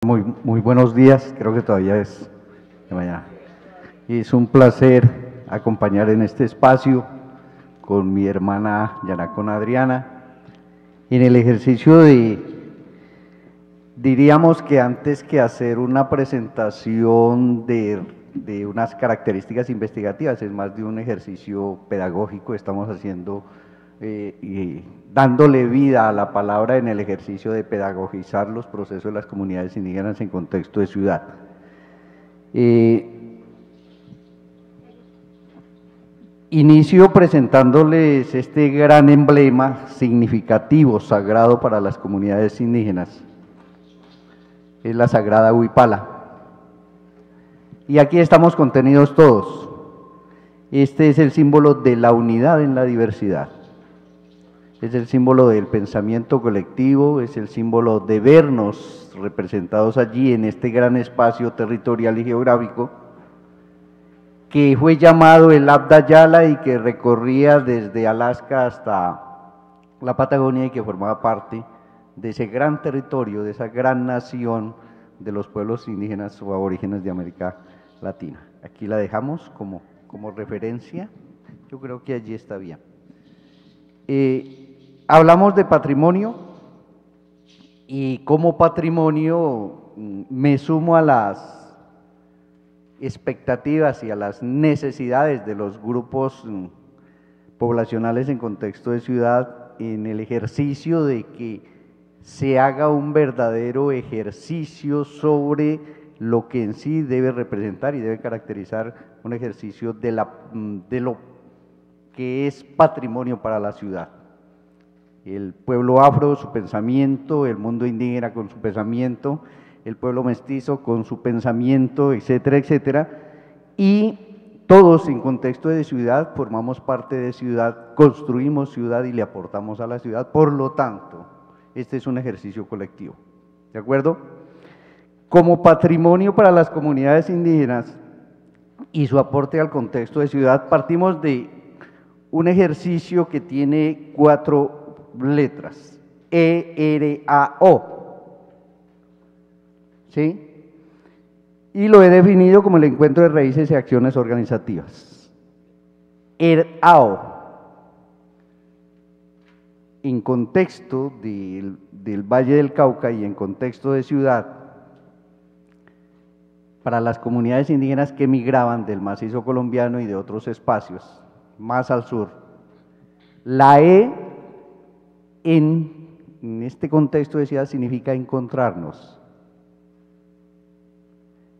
Muy buenos días, creo que todavía es de mañana. Y es un placer acompañar en este espacio con mi hermana Yanacona Adriana en el ejercicio diríamos que antes que hacer una presentación de unas características investigativas, es más de un ejercicio pedagógico, estamos haciendo y dándole vida a la palabra en el ejercicio de pedagogizar los procesos de las comunidades indígenas en contexto de ciudad. Inicio presentándoles este gran emblema significativo, sagrado para las comunidades indígenas. Es la sagrada huipala. Y aquí estamos contenidos todos. Este es el símbolo de la unidad en la diversidad. Es el símbolo del pensamiento colectivo, es el símbolo de vernos representados allí en este gran espacio territorial y geográfico que fue llamado el Abda Yala y que recorría desde Alaska hasta la Patagonia y que formaba parte de ese gran territorio, de esa gran nación de los pueblos indígenas o aborígenes de América Latina. Aquí la dejamos como referencia, yo creo que allí está bien. Hablamos de patrimonio y como patrimonio me sumo a las expectativas y a las necesidades de los grupos poblacionales en contexto de ciudad en el ejercicio de que se haga un verdadero ejercicio sobre lo que en sí debe representar y debe caracterizar un ejercicio de lo que es patrimonio para la ciudad. El pueblo afro, su pensamiento, el mundo indígena con su pensamiento, el pueblo mestizo con su pensamiento, etcétera, etcétera, y todos en contexto de ciudad formamos parte de ciudad, construimos ciudad y le aportamos a la ciudad, por lo tanto, este es un ejercicio colectivo, ¿de acuerdo? Como patrimonio para las comunidades indígenas y su aporte al contexto de ciudad, partimos de un ejercicio que tiene 4 letras, E-R-A-O, ¿sí? Y lo he definido como el encuentro de raíces y acciones organizativas. ERAO, en contexto del Valle del Cauca y en contexto de ciudad, para las comunidades indígenas que migraban del macizo colombiano y de otros espacios más al sur. La E en este contexto de ciudad significa encontrarnos.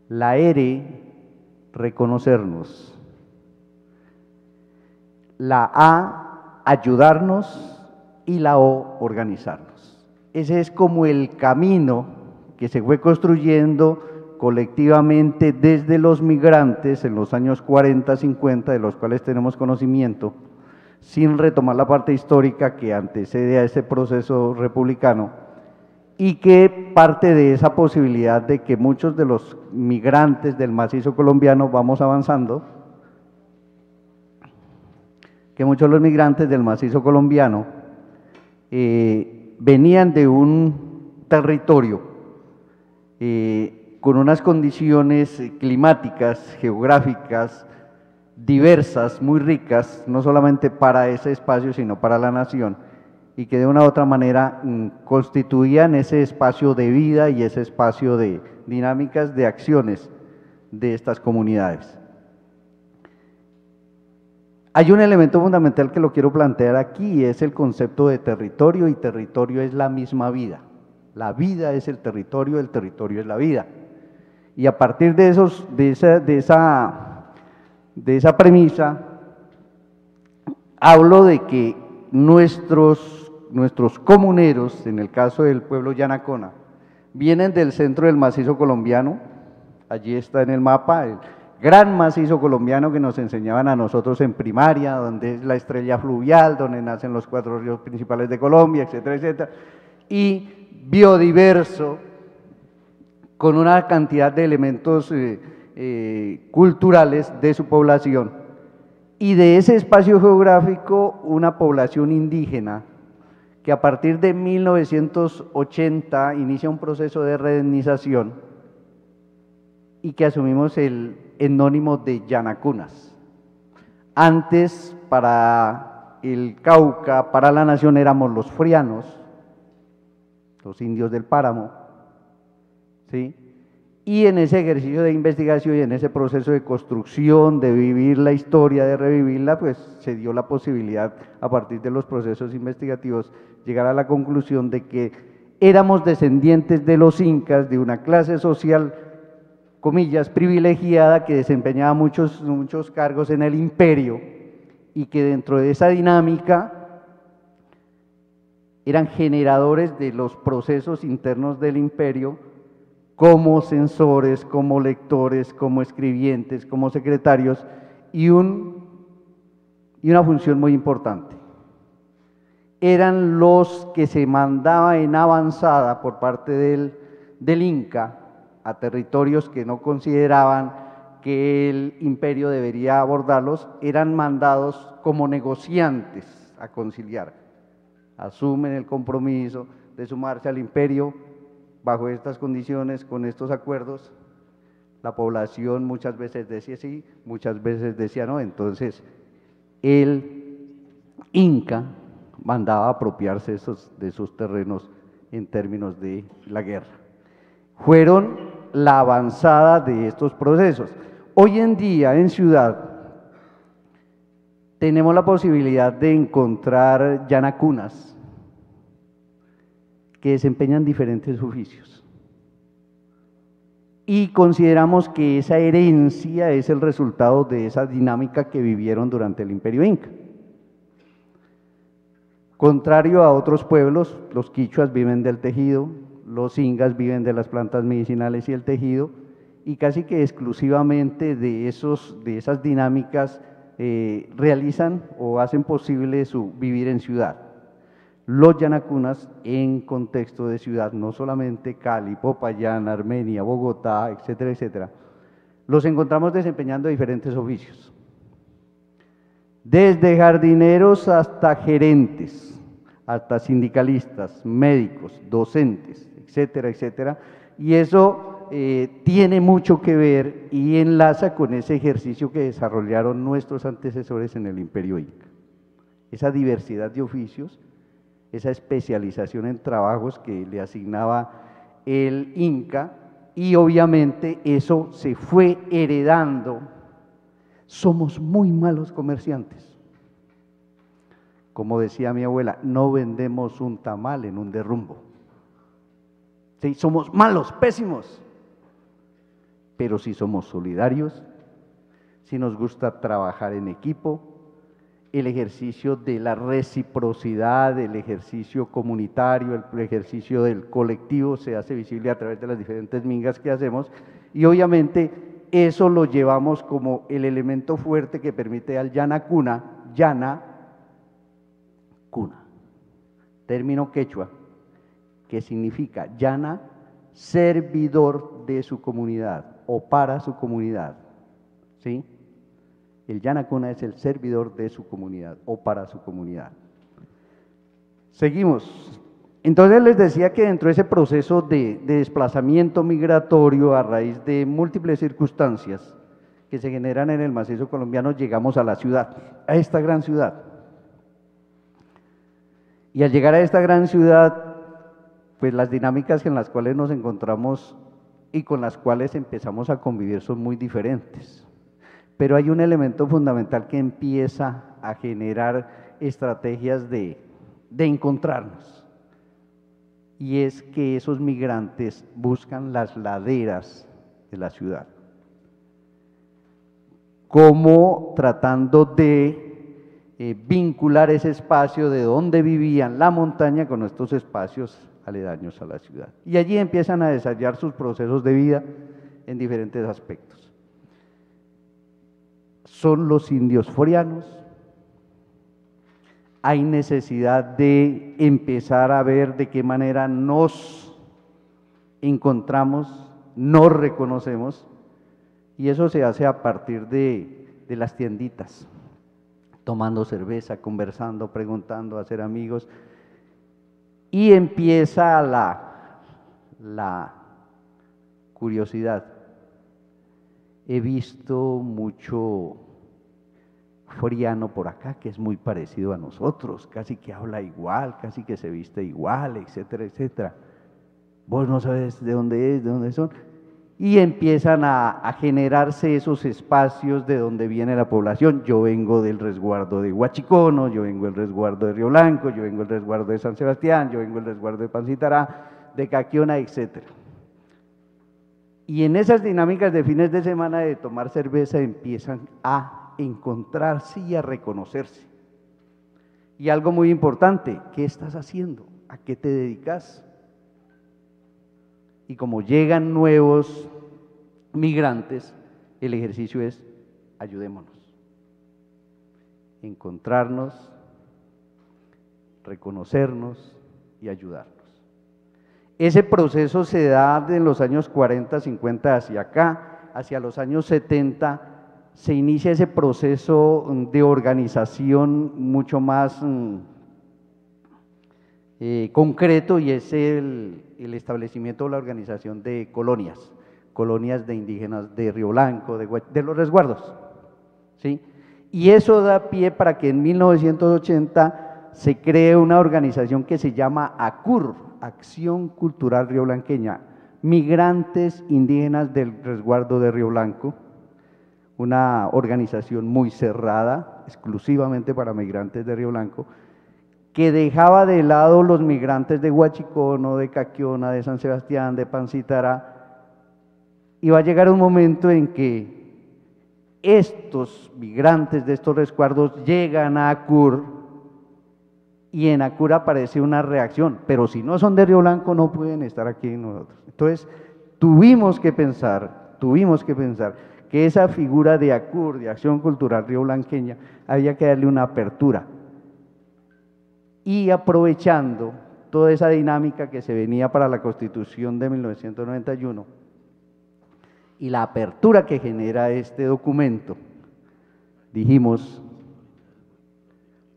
La R, reconocernos. La A, ayudarnos, y la O, organizarnos. Ese es como el camino que se fue construyendo colectivamente desde los migrantes en los años 40, 50, de los cuales tenemos conocimiento, sin retomar la parte histórica que antecede a ese proceso republicano, y que parte de esa posibilidad de que muchos de los migrantes del macizo colombiano, vamos avanzando, que muchos de los migrantes del macizo colombiano venían de un territorio con unas condiciones climáticas, geográficas, diversas, muy ricas, no solamente para ese espacio, sino para la nación, y que de una u otra manera constituían ese espacio de vida y ese espacio de dinámicas de acciones de estas comunidades. Hay un elemento fundamental que lo quiero plantear aquí y es el concepto de territorio, y territorio es la misma vida. La vida es el territorio es la vida. Y a partir de esa premisa, hablo de que nuestros comuneros, en el caso del pueblo Yanacona, vienen del centro del macizo colombiano, allí está en el mapa, el gran macizo colombiano que nos enseñaban a nosotros en primaria, donde es la estrella fluvial, donde nacen los 4 ríos principales de Colombia, etcétera, etcétera, y biodiverso, con una cantidad de elementos culturales de su población, y de ese espacio geográfico una población indígena que a partir de 1980 inicia un proceso de reetnización y que asumimos el etnónimo de Llanacunas. Antes, para el Cauca, para la nación, éramos los frianos, los indios del páramo, ¿sí? Y en ese ejercicio de investigación y en ese proceso de construcción, de vivir la historia, de revivirla, pues se dio la posibilidad, a partir de los procesos investigativos, llegar a la conclusión de que éramos descendientes de los incas, de una clase social, comillas, privilegiada, que desempeñaba muchos cargos en el imperio, y que dentro de esa dinámica eran generadores de los procesos internos del imperio, como censores, como lectores, como escribientes, como secretarios, y una función muy importante. Eran los que se mandaba en avanzada por parte del Inca a territorios que no consideraban que el imperio debería abordarlos, eran mandados como negociantes a conciliar. Asumen el compromiso de sumarse al imperio bajo estas condiciones, con estos acuerdos. La población muchas veces decía sí, muchas veces decía no, entonces el Inca mandaba apropiarse de esos terrenos en términos de la guerra. Fueron la avanzada de estos procesos. Hoy en día en Ciudad tenemos la posibilidad de encontrar llanacunas que desempeñan diferentes oficios. Y consideramos que esa herencia es el resultado de esa dinámica que vivieron durante el Imperio Inca. Contrario a otros pueblos, los quichuas viven del tejido, los ingas viven de las plantas medicinales y el tejido, y casi que exclusivamente de esas dinámicas realizan o hacen posible su vivir en ciudad. Los llanacunas en contexto de ciudad, no solamente Cali, Popayán, Armenia, Bogotá, etcétera, etcétera, los encontramos desempeñando diferentes oficios. Desde jardineros hasta gerentes, hasta sindicalistas, médicos, docentes, etcétera, etcétera, y eso tiene mucho que ver y enlaza con ese ejercicio que desarrollaron nuestros antecesores en el Imperio Inca. Esa diversidad de oficios, esa especialización en trabajos que le asignaba el Inca, y obviamente eso se fue heredando. Somos muy malos comerciantes. Como decía mi abuela, no vendemos un tamal en un derrumbo. Sí, somos malos, pésimos, pero sí somos solidarios, sí nos gusta trabajar en equipo, el ejercicio de la reciprocidad, el ejercicio comunitario, el ejercicio del colectivo se hace visible a través de las diferentes mingas que hacemos, y obviamente eso lo llevamos como el elemento fuerte que permite al llana cuna, término quechua, que significa llana, servidor de su comunidad o para su comunidad, ¿sí? El Llanacuna es el servidor de su comunidad o para su comunidad. Seguimos. Entonces les decía que dentro de ese proceso de desplazamiento migratorio a raíz de múltiples circunstancias que se generan en el macizo colombiano, llegamos a la ciudad, a esta gran ciudad. Y al llegar a esta gran ciudad, pues las dinámicas en las cuales nos encontramos y con las cuales empezamos a convivir son muy diferentes. Pero hay un elemento fundamental que empieza a generar estrategias de encontrarnos, y es que esos migrantes buscan las laderas de la ciudad, como tratando de vincular ese espacio de donde vivían, la montaña, con estos espacios aledaños a la ciudad. Y allí empiezan a desarrollar sus procesos de vida en diferentes aspectos. Son los indios frianos. Hay necesidad de empezar a ver de qué manera nos encontramos, nos reconocemos, y eso se hace a partir de las tienditas, tomando cerveza, conversando, preguntando, hacer amigos. Y empieza la curiosidad. He visto mucho friano por acá, que es muy parecido a nosotros, casi que habla igual, casi que se viste igual, etcétera, etcétera. Vos no sabes de dónde es, de dónde son. Y empiezan a generarse esos espacios de donde viene la población. Yo vengo del resguardo de Huachicono, yo vengo del resguardo de Río Blanco, yo vengo del resguardo de San Sebastián, yo vengo del resguardo de Pancitará, de Caquiona, etcétera. Y en esas dinámicas de fines de semana de tomar cerveza empiezan a encontrarse y a reconocerse. Y algo muy importante, ¿qué estás haciendo? ¿A qué te dedicas? Y como llegan nuevos migrantes, el ejercicio es ayudémonos, encontrarnos, reconocernos y ayudarnos. Ese proceso se da de los años 40, 50 hacia acá, hacia los años 70 se inicia ese proceso de organización mucho más concreto, y es el establecimiento de la organización de colonias de indígenas de Río Blanco, de los resguardos, ¿sí? Y eso da pie para que en 1980 se cree una organización que se llama ACUR, Acción Cultural Rioblanqueña, Migrantes Indígenas del Resguardo de Río Blanco, una organización muy cerrada, exclusivamente para migrantes de Río Blanco, que dejaba de lado los migrantes de Huachicono, de Caquiona, de San Sebastián, de Pancitará, y va a llegar un momento en que estos migrantes de estos resguardos llegan a ACUR, y en ACUR aparece una reacción, pero si no son de Río Blanco no pueden estar aquí nosotros. Entonces tuvimos que pensar que esa figura de ACUR, de Acción Cultural Rioblanqueña, había que darle una apertura. Y aprovechando toda esa dinámica que se venía para la Constitución de 1991 y la apertura que genera este documento, dijimos,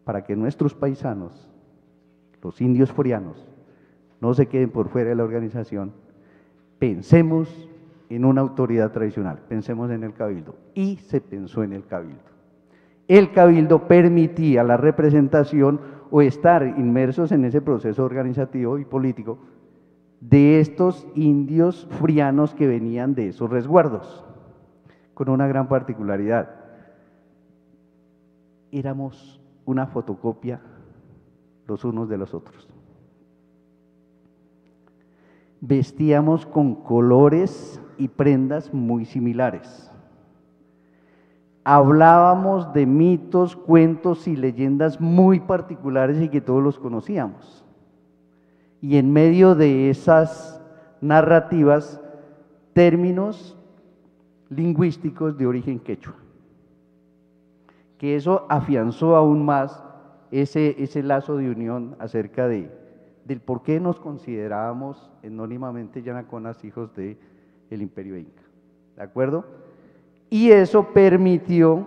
para que nuestros paisanos, los indios frianos, no se queden por fuera de la organización, pensemos en una autoridad tradicional, pensemos en el Cabildo, y se pensó en el Cabildo. El Cabildo permitía la representación o estar inmersos en ese proceso organizativo y político de estos indios frianos que venían de esos resguardos, con una gran particularidad. Éramos una fotocopia los unos de los otros. Vestíamos con colores y prendas muy similares. Hablábamos de mitos, cuentos y leyendas muy particulares y que todos los conocíamos. Y en medio de esas narrativas, términos lingüísticos de origen quechua, que eso afianzó aún más ese lazo de unión acerca del por qué nos considerábamos anónimamente yanaconas, hijos del Imperio Inca, ¿de acuerdo? Y eso permitió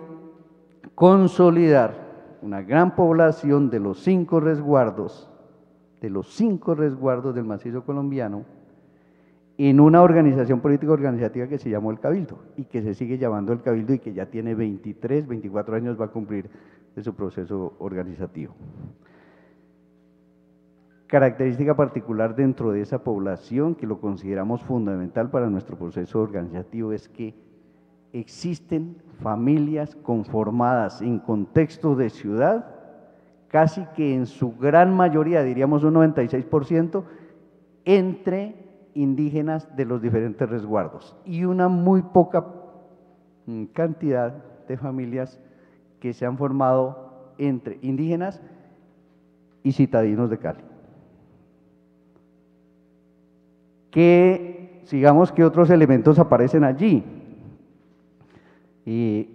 consolidar una gran población de los 5 resguardos, del macizo colombiano, en una organización política organizativa que se llamó el Cabildo, y que se sigue llamando el Cabildo, y que ya tiene 23, 24 años va a cumplir de su proceso organizativo. Característica particular dentro de esa población, que lo consideramos fundamental para nuestro proceso organizativo, es que existen familias conformadas en contexto de ciudad, casi que en su gran mayoría, diríamos un 96%, entre indígenas de los diferentes resguardos, y una muy poca cantidad de familias que se han formado entre indígenas y citadinos de Cali. Sigamos que otros elementos aparecen allí.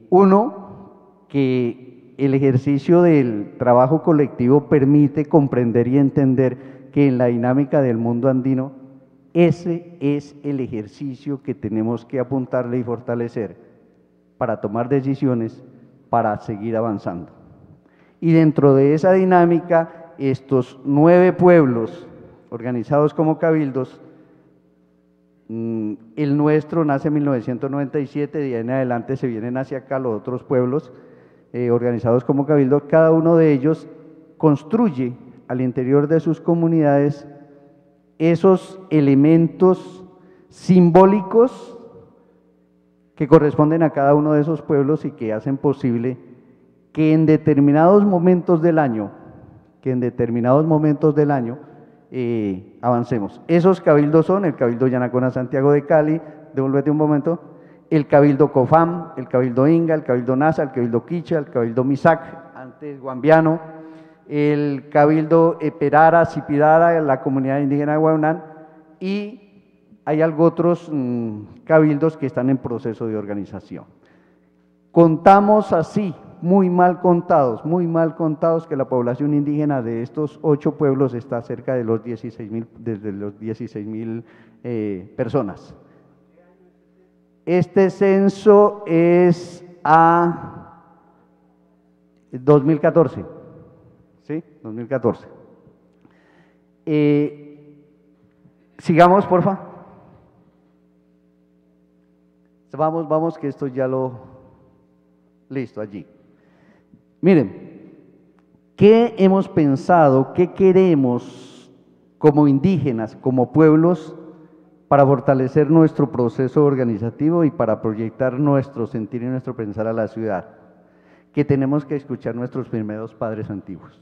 Uno, que el ejercicio del trabajo colectivo permite comprender y entender que en la dinámica del mundo andino, ese es el ejercicio que tenemos que apuntarle y fortalecer para tomar decisiones, para seguir avanzando. Y dentro de esa dinámica, estos 9 pueblos organizados como cabildos. El nuestro nace en 1997, de ahí en adelante se vienen hacia acá los otros pueblos organizados como cabildo. Cada uno de ellos construye al interior de sus comunidades esos elementos simbólicos que corresponden a cada uno de esos pueblos y que hacen posible que en determinados momentos del año, avancemos. Esos cabildos son el Cabildo Yanacona Santiago de Cali, devuélvete un momento, el Cabildo Cofam, el Cabildo Inga, el Cabildo Nasa, el Cabildo Quicha, el Cabildo Misac, antes Guambiano, el Cabildo Perara, Cipidara, la comunidad indígena de Guaunán, y hay algo otros cabildos que están en proceso de organización. Contamos así, muy mal contados, que la población indígena de estos 8 pueblos está cerca de los 16.000, desde los 16.000 personas. Este censo es a 2014, ¿sí? 2014. Sigamos, porfa. Vamos, que esto ya lo... Listo, allí. Miren, ¿qué hemos pensado, qué queremos como indígenas, como pueblos, para fortalecer nuestro proceso organizativo y para proyectar nuestro sentir y nuestro pensar a la ciudad? Que tenemos que escuchar nuestros primeros padres antiguos.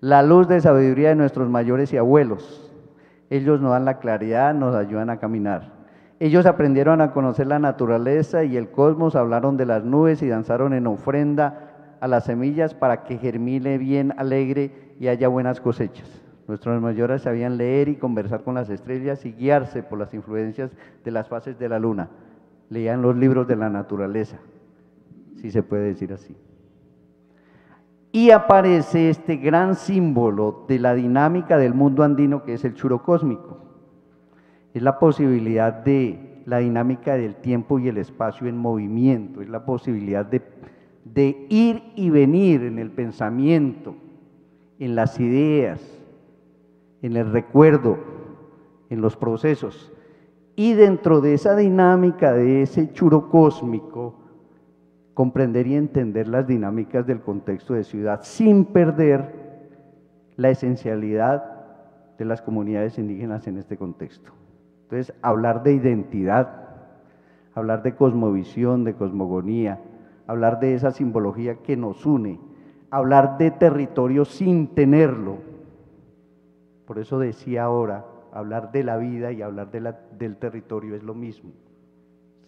La luz de sabiduría de nuestros mayores y abuelos. Ellos nos dan la claridad, nos ayudan a caminar. Ellos aprendieron a conocer la naturaleza y el cosmos, hablaron de las nubes y danzaron en ofrenda a las semillas para que germine bien, alegre y haya buenas cosechas. Nuestros mayores sabían leer y conversar con las estrellas y guiarse por las influencias de las fases de la luna. Leían los libros de la naturaleza, si se puede decir así. Y aparece este gran símbolo de la dinámica del mundo andino, que es el churo cósmico. Es la posibilidad de la dinámica del tiempo y el espacio en movimiento, es la posibilidad de ir y venir en el pensamiento, en las ideas, en el recuerdo, en los procesos. Y dentro de esa dinámica, de ese churo cósmico, comprender y entender las dinámicas del contexto de ciudad sin perder la esencialidad de las comunidades indígenas en este contexto. Entonces, hablar de identidad, hablar de cosmovisión, de cosmogonía, hablar de esa simbología que nos une, hablar de territorio sin tenerlo. Por eso decía ahora, hablar de la vida y hablar del territorio es lo mismo,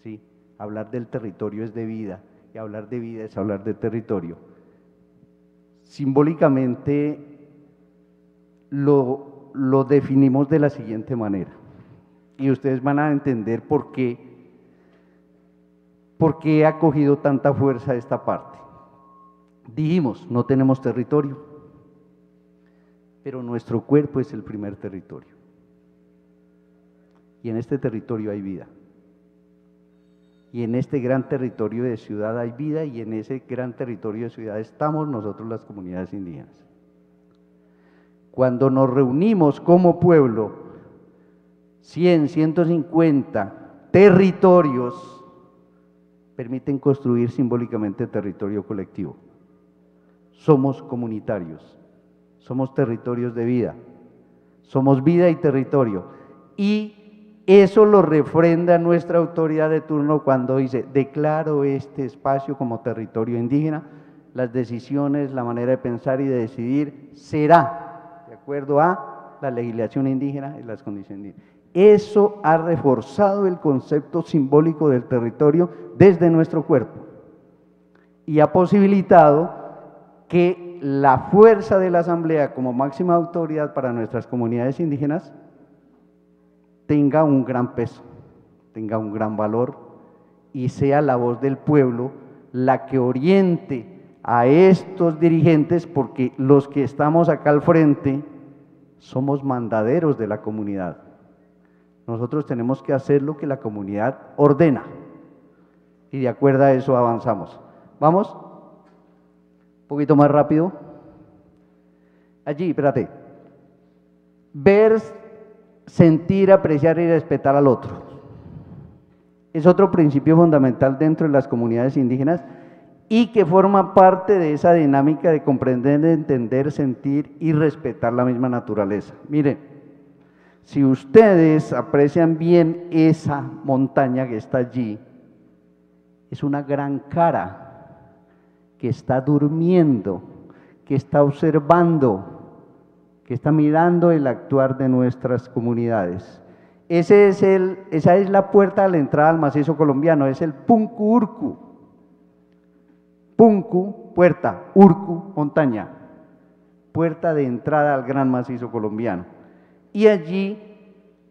¿sí? Hablar del territorio es de vida y hablar de vida es hablar de territorio. Simbólicamente lo definimos de la siguiente manera, y ustedes van a entender por qué ha cogido tanta fuerza esta parte. Dijimos, no tenemos territorio, pero nuestro cuerpo es el primer territorio. Y en este territorio hay vida. Y en este gran territorio de ciudad hay vida, y en ese gran territorio de ciudad estamos nosotros, las comunidades indígenas. Cuando nos reunimos como pueblo, 100, 150 territorios permiten construir simbólicamente territorio colectivo. Somos comunitarios, somos territorios de vida, somos vida y territorio. Y eso lo refrenda nuestra autoridad de turno cuando dice: declaro este espacio como territorio indígena, las decisiones, la manera de pensar y de decidir será de acuerdo a la legislación indígena y las condiciones indígenas. Eso ha reforzado el concepto simbólico del territorio desde nuestro cuerpo y ha posibilitado que la fuerza de la Asamblea como máxima autoridad para nuestras comunidades indígenas tenga un gran peso, tenga un gran valor y sea la voz del pueblo la que oriente a estos dirigentes, porque los que estamos acá al frente somos mandaderos de la comunidad. Nosotros tenemos que hacer lo que la comunidad ordena y de acuerdo a eso avanzamos. ¿Vamos? Un poquito más rápido. Allí, espérate. ver, sentir, apreciar y respetar al otro. Es otro principio fundamental dentro de las comunidades indígenas y que forma parte de esa dinámica de comprender, entender, sentir y respetar la misma naturaleza. Miren, si ustedes aprecian bien esa montaña que está allí, es una gran cara que está durmiendo, que está observando, que está mirando el actuar de nuestras comunidades. Esa es la puerta de la entrada al macizo colombiano, es el Punku Urku. Punku, puerta, Urku, montaña, puerta de entrada al gran macizo colombiano. Y allí,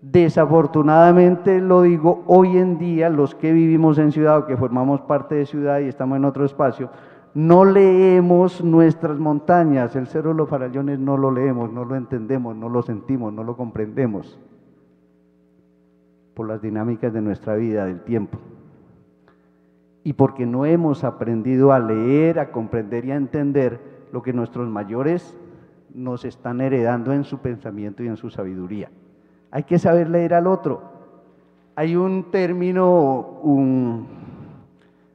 desafortunadamente lo digo, hoy en día los que vivimos en ciudad o que formamos parte de ciudad y estamos en otro espacio, no leemos nuestras montañas, el Cerro de los Farallones no lo leemos, no lo entendemos, no lo sentimos, no lo comprendemos, por las dinámicas de nuestra vida, del tiempo. Y porque no hemos aprendido a leer, a comprender y a entender lo que nuestros mayores nos están heredando en su pensamiento y en su sabiduría. Hay que saber leer al otro. Hay un término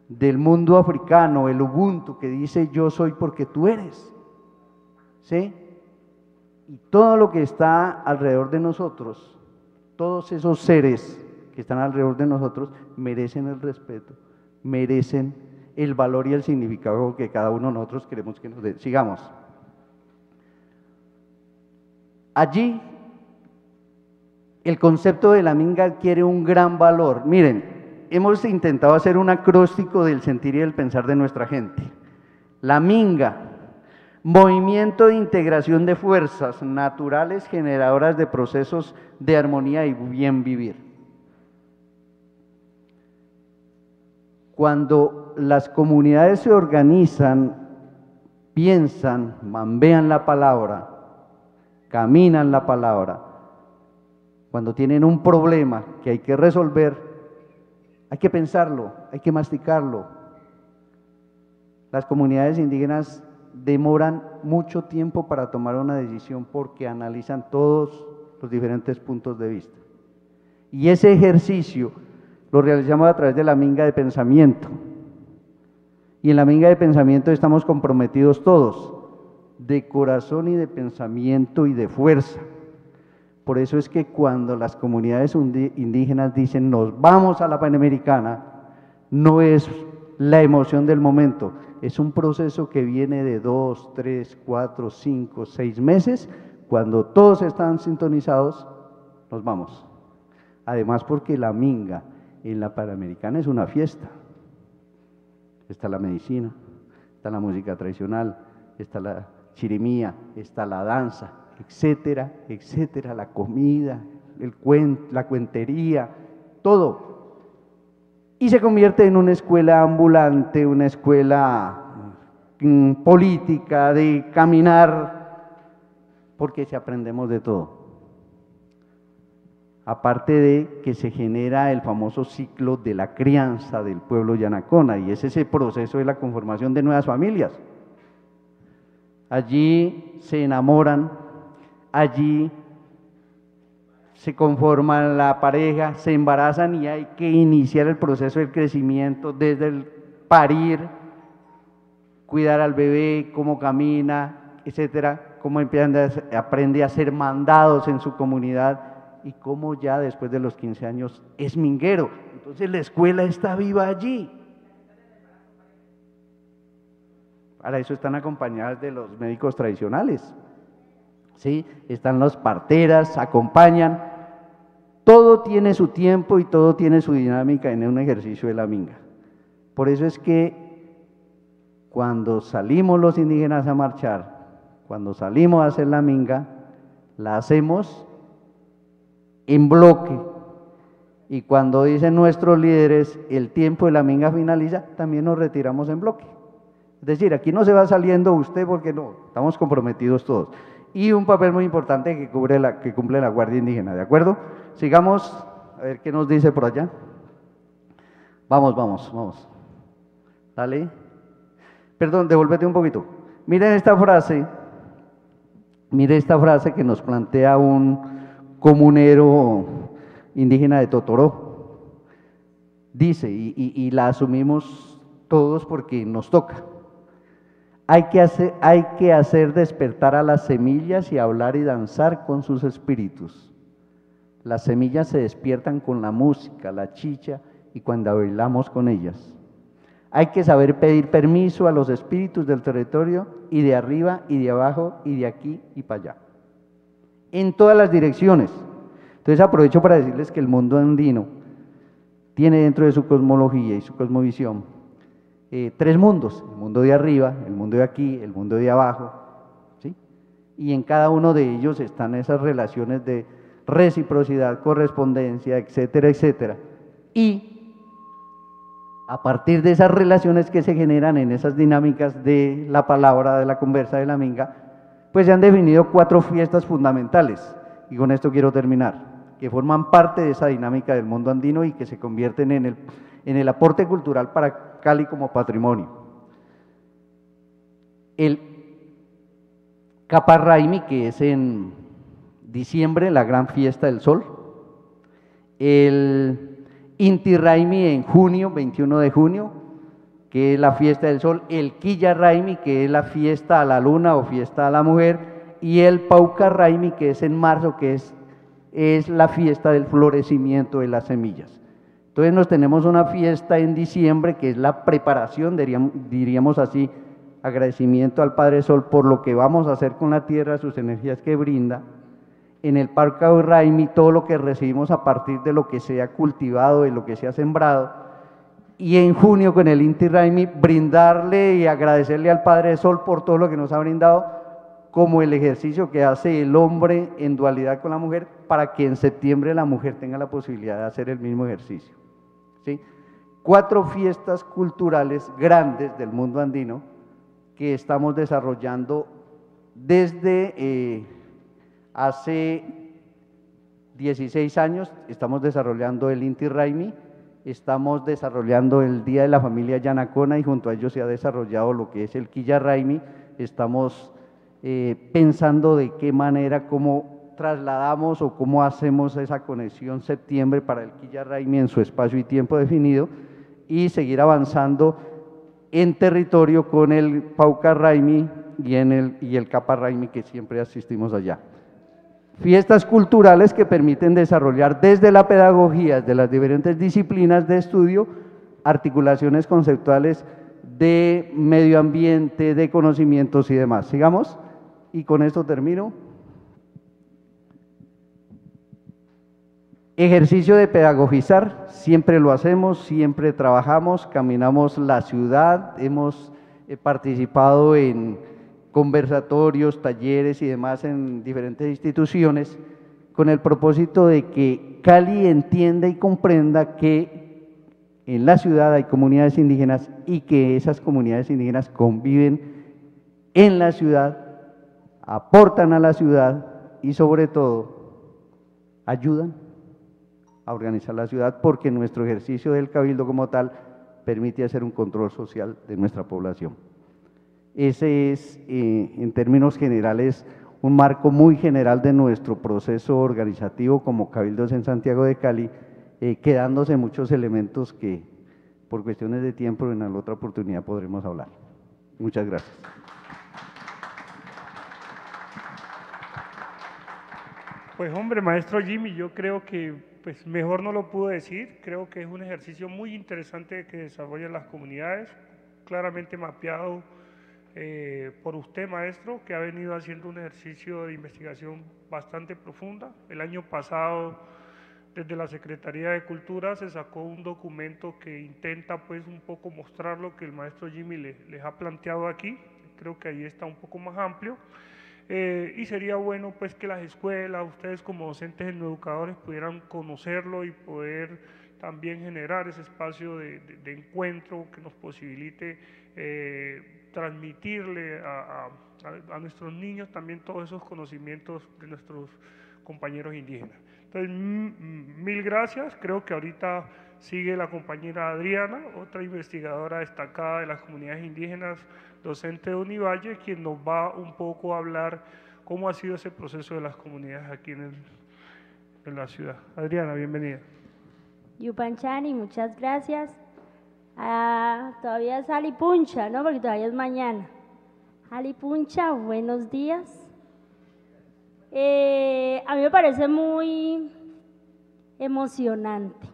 del mundo africano, el Ubuntu, que dice yo soy porque tú eres. ¿Sí? Y todo lo que está alrededor de nosotros, todos esos seres que están alrededor de nosotros merecen el respeto, merecen el valor y el significado que cada uno de nosotros queremos que nos dé. Sigamos. Allí el concepto de la minga adquiere un gran valor. Miren, hemos intentado hacer un acróstico del sentir y del pensar de nuestra gente. La minga, movimiento de integración de fuerzas naturales generadoras de procesos de armonía y bien vivir. Cuando las comunidades se organizan, piensan, mambean la palabra, caminan la palabra, cuando tienen un problema que hay que resolver, hay que pensarlo, hay que masticarlo. Las comunidades indígenas demoran mucho tiempo para tomar una decisión porque analizan todos los diferentes puntos de vista. Y ese ejercicio lo realizamos a través de la minga de pensamiento. Y en la minga de pensamiento estamos comprometidos todos, de corazón y de pensamiento y de fuerza. Por eso es que cuando las comunidades indígenas dicen nos vamos a la Panamericana, no es la emoción del momento, es un proceso que viene de 2, 3, 4, 5, 6 meses. Cuando todos están sintonizados, nos vamos. Además porque la minga en la Panamericana es una fiesta. Está la medicina, está la música tradicional, está la chirimía, está la danza, etcétera, etcétera, la comida, la cuentería, todo. Y se convierte en una escuela ambulante, una escuela política, de caminar, porque se aprendemos de todo. Aparte de que se genera el famoso ciclo de la crianza del pueblo Yanacona, y es ese proceso de la conformación de nuevas familias. Allí se enamoran, allí se conforman la pareja, se embarazan y hay que iniciar el proceso del crecimiento desde el parir, cuidar al bebé, cómo camina, etcétera, cómo aprende a ser mandados en su comunidad y cómo ya después de los 15 años es minguero. Entonces la escuela está viva allí. Para eso están acompañadas de los médicos tradicionales, ¿sí? Están las parteras, acompañan. Todo tiene su tiempo y todo tiene su dinámica en un ejercicio de la minga. Por eso es que cuando salimos los indígenas a marchar, cuando salimos a hacer la minga, la hacemos en bloque. Y cuando dicen nuestros líderes, el tiempo de la minga finaliza, también nos retiramos en bloque. Es decir, aquí no se va saliendo usted porque no, estamos comprometidos todos. Y un papel muy importante que cumple la Guardia Indígena, ¿de acuerdo? Sigamos, a ver qué nos dice por allá. Vamos. Dale. Perdón, devuélvete un poquito. Miren esta frase Mire esta frase que nos plantea un comunero indígena de Totoró. Dice, y la asumimos todos porque nos toca. Hay que hacer despertar a las semillas y hablar y danzar con sus espíritus. Las semillas se despiertan con la música, la chicha y cuando bailamos con ellas. Hay que saber pedir permiso a los espíritus del territorio y de arriba y de abajo y de aquí y para allá. En todas las direcciones. Entonces aprovecho para decirles que el mundo andino tiene dentro de su cosmología y su cosmovisión tres mundos: el mundo de arriba, el mundo de aquí, el mundo de abajo, ¿sí? Y en cada uno de ellos están esas relaciones de reciprocidad, correspondencia, etcétera, etcétera. Y a partir de esas relaciones que se generan en esas dinámicas de la palabra, de la conversa, de la minga, pues se han definido 4 fiestas fundamentales, y con esto quiero terminar, que forman parte de esa dinámica del mundo andino y que se convierten en el aporte cultural para Cali como patrimonio. El Caparraimi, que es en diciembre, la gran fiesta del sol. El Inti Raymi en junio, 21 de junio, que es la fiesta del sol. El Quilla Raymi, que es la fiesta a la luna o fiesta a la mujer. Y el Pauca Raymi, que es en marzo, que es la fiesta del florecimiento de las semillas. Entonces nos tenemos una fiesta en diciembre que es la preparación, diríamos así, agradecimiento al Padre Sol por lo que vamos a hacer con la tierra, sus energías que brinda. En el Parque Raimi, todo lo que recibimos a partir de lo que se ha cultivado, de lo que se ha sembrado. Y en junio con el Inti Raimi, brindarle y agradecerle al Padre Sol por todo lo que nos ha brindado, como el ejercicio que hace el hombre en dualidad con la mujer, para que en septiembre la mujer tenga la posibilidad de hacer el mismo ejercicio. ¿Sí? 4 fiestas culturales grandes del mundo andino que estamos desarrollando desde hace 16 años. Estamos desarrollando el Inti Raymi, estamos desarrollando el Día de la Familia Yanacona y junto a ellos se ha desarrollado lo que es el Quilla Raymi. Estamos pensando de qué manera, cómo trasladamos o cómo hacemos esa conexión septiembre para el Quilla Raymi en su espacio y tiempo definido, y seguir avanzando en territorio con el Pauca Raymi y el Capa Raymi, que siempre asistimos allá. Fiestas culturales que permiten desarrollar desde la pedagogía, de las diferentes disciplinas de estudio, articulaciones conceptuales de medio ambiente, de conocimientos y demás. Sigamos, y con esto termino. Ejercicio de pedagogizar, siempre lo hacemos, siempre trabajamos, caminamos la ciudad, hemos participado en conversatorios, talleres y demás en diferentes instituciones, con el propósito de que Cali entienda y comprenda que en la ciudad hay comunidades indígenas y que esas comunidades indígenas conviven en la ciudad, aportan a la ciudad y sobre todo ayudan a organizar la ciudad, porque nuestro ejercicio del cabildo como tal permite hacer un control social de nuestra población. Ese es, en términos generales, un marco muy general de nuestro proceso organizativo como cabildos en Santiago de Cali, quedándose muchos elementos que por cuestiones de tiempo en la otra oportunidad podremos hablar. Muchas gracias. Pues hombre, maestro Jimmy, yo creo que pues mejor no lo puedo decir. Creo que es un ejercicio muy interesante que desarrollan las comunidades, claramente mapeado por usted, maestro, que ha venido haciendo un ejercicio de investigación bastante profunda. El año pasado, desde la Secretaría de Cultura, se sacó un documento que intenta pues un poco mostrar lo que el maestro Jimmy les ha planteado aquí. Creo que ahí está un poco más amplio. Y sería bueno pues que las escuelas, ustedes como docentes educadores pudieran conocerlo y poder también generar ese espacio de encuentro que nos posibilite transmitirle a nuestros niños también todos esos conocimientos de nuestros compañeros indígenas. Entonces, mil gracias. Creo que ahorita sigue la compañera Adriana, otra investigadora destacada de las comunidades indígenas, docente de Univalle, quien nos va un poco a hablar ¿Cómo ha sido ese proceso de las comunidades aquí en la ciudad? Adriana, bienvenida. Yupanchani, muchas gracias. Todavía es Alipuncha, ¿no? Porque todavía es mañana. Alipuncha, buenos días. A mí me parece muy emocionante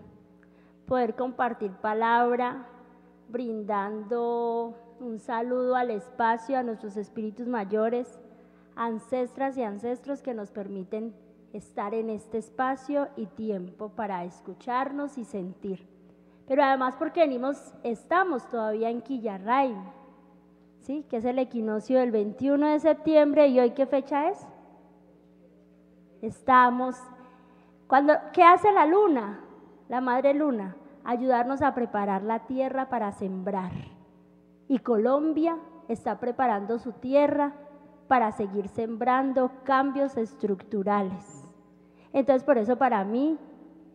poder compartir palabra, brindando un saludo al espacio, a nuestros espíritus mayores, ancestras y ancestros que nos permiten estar en este espacio y tiempo para escucharnos y sentir. Pero además porque estamos todavía en Quillarray, ¿sí? Que es el equinoccio del 21 de septiembre, ¿y hoy qué fecha es? ¿Qué hace la luna? La madre luna, ayudarnos a preparar la tierra para sembrar. Y Colombia está preparando su tierra para seguir sembrando cambios estructurales. Entonces, por eso para mí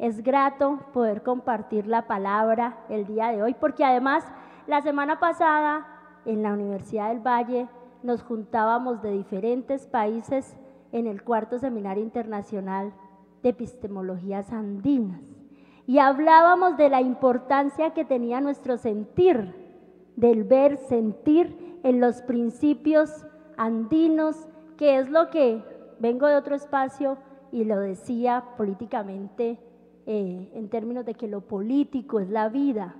es grato poder compartir la palabra el día de hoy, porque además la semana pasada en la Universidad del Valle nos juntábamos de diferentes países en el 4º Seminario Internacional de Epistemologías Andinas y hablábamos de la importancia que tenía nuestro sentir, del ver, sentir en los principios andinos, que es lo que vengo de otro espacio y lo decía políticamente en términos de que lo político es la vida,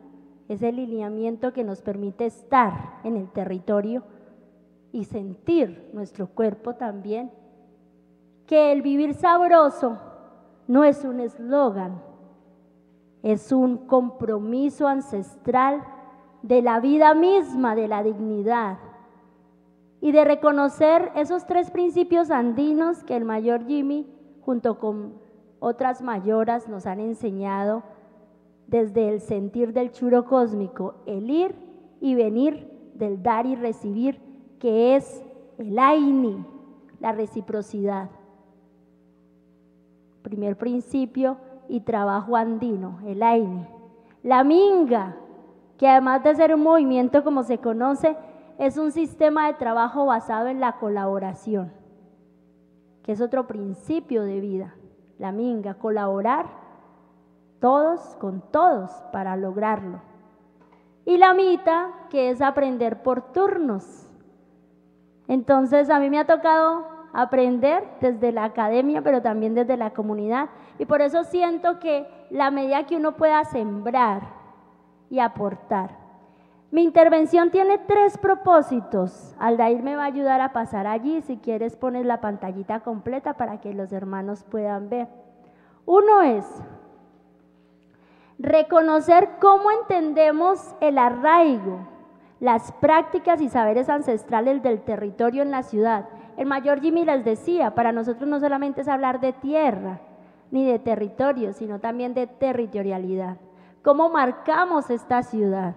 es el lineamiento que nos permite estar en el territorio y sentir nuestro cuerpo también, que el vivir sabroso no es un eslogan, es un compromiso ancestral de la vida misma, de la dignidad y de reconocer esos 3 principios andinos que el mayor Jimmy junto con otras mayoras nos han enseñado desde el sentir del churo cósmico, el ir y venir del dar y recibir, que es el Aini, la reciprocidad. Primer principio y trabajo andino, el Aini. La Minga, que además de ser un movimiento como se conoce, es un sistema de trabajo basado en la colaboración, que es otro principio de vida. La Minga, colaborar todos con todos para lograrlo. Y la Mita, que es aprender por turnos. Entonces a mí me ha tocado aprender desde la academia, pero también desde la comunidad, y por eso siento que la medida que uno pueda sembrar y aportar. Mi intervención tiene 3 propósitos. Aldair me va a ayudar a pasar allí, si quieres pones la pantallita completa para que los hermanos puedan ver. Uno es reconocer cómo entendemos el arraigo, las prácticas y saberes ancestrales del territorio en la ciudad. El mayor Jimmy les decía, para nosotros no solamente es hablar de tierra ni de territorio, sino también de territorialidad. Cómo marcamos esta ciudad,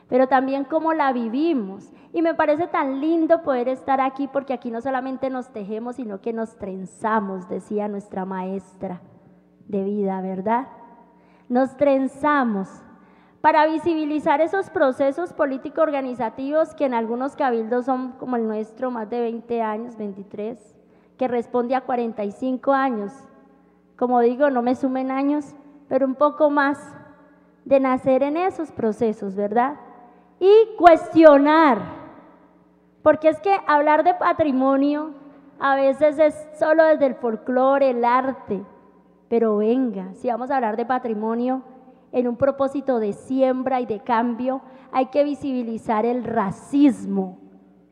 pero también cómo la vivimos. Y me parece tan lindo poder estar aquí, porque aquí no solamente nos tejemos, sino que nos trenzamos, decía nuestra maestra de vida, ¿verdad? Nos trenzamos para visibilizar esos procesos político-organizativos que en algunos cabildos son como el nuestro, más de 20 años, 23, que responde a 45 años. Como digo, no me sumen años, pero un poco más de nacer en esos procesos, ¿verdad? Y cuestionar, porque es que hablar de patrimonio a veces es solo desde el folclore, el arte, pero venga, si vamos a hablar de patrimonio en un propósito de siembra y de cambio, hay que visibilizar el racismo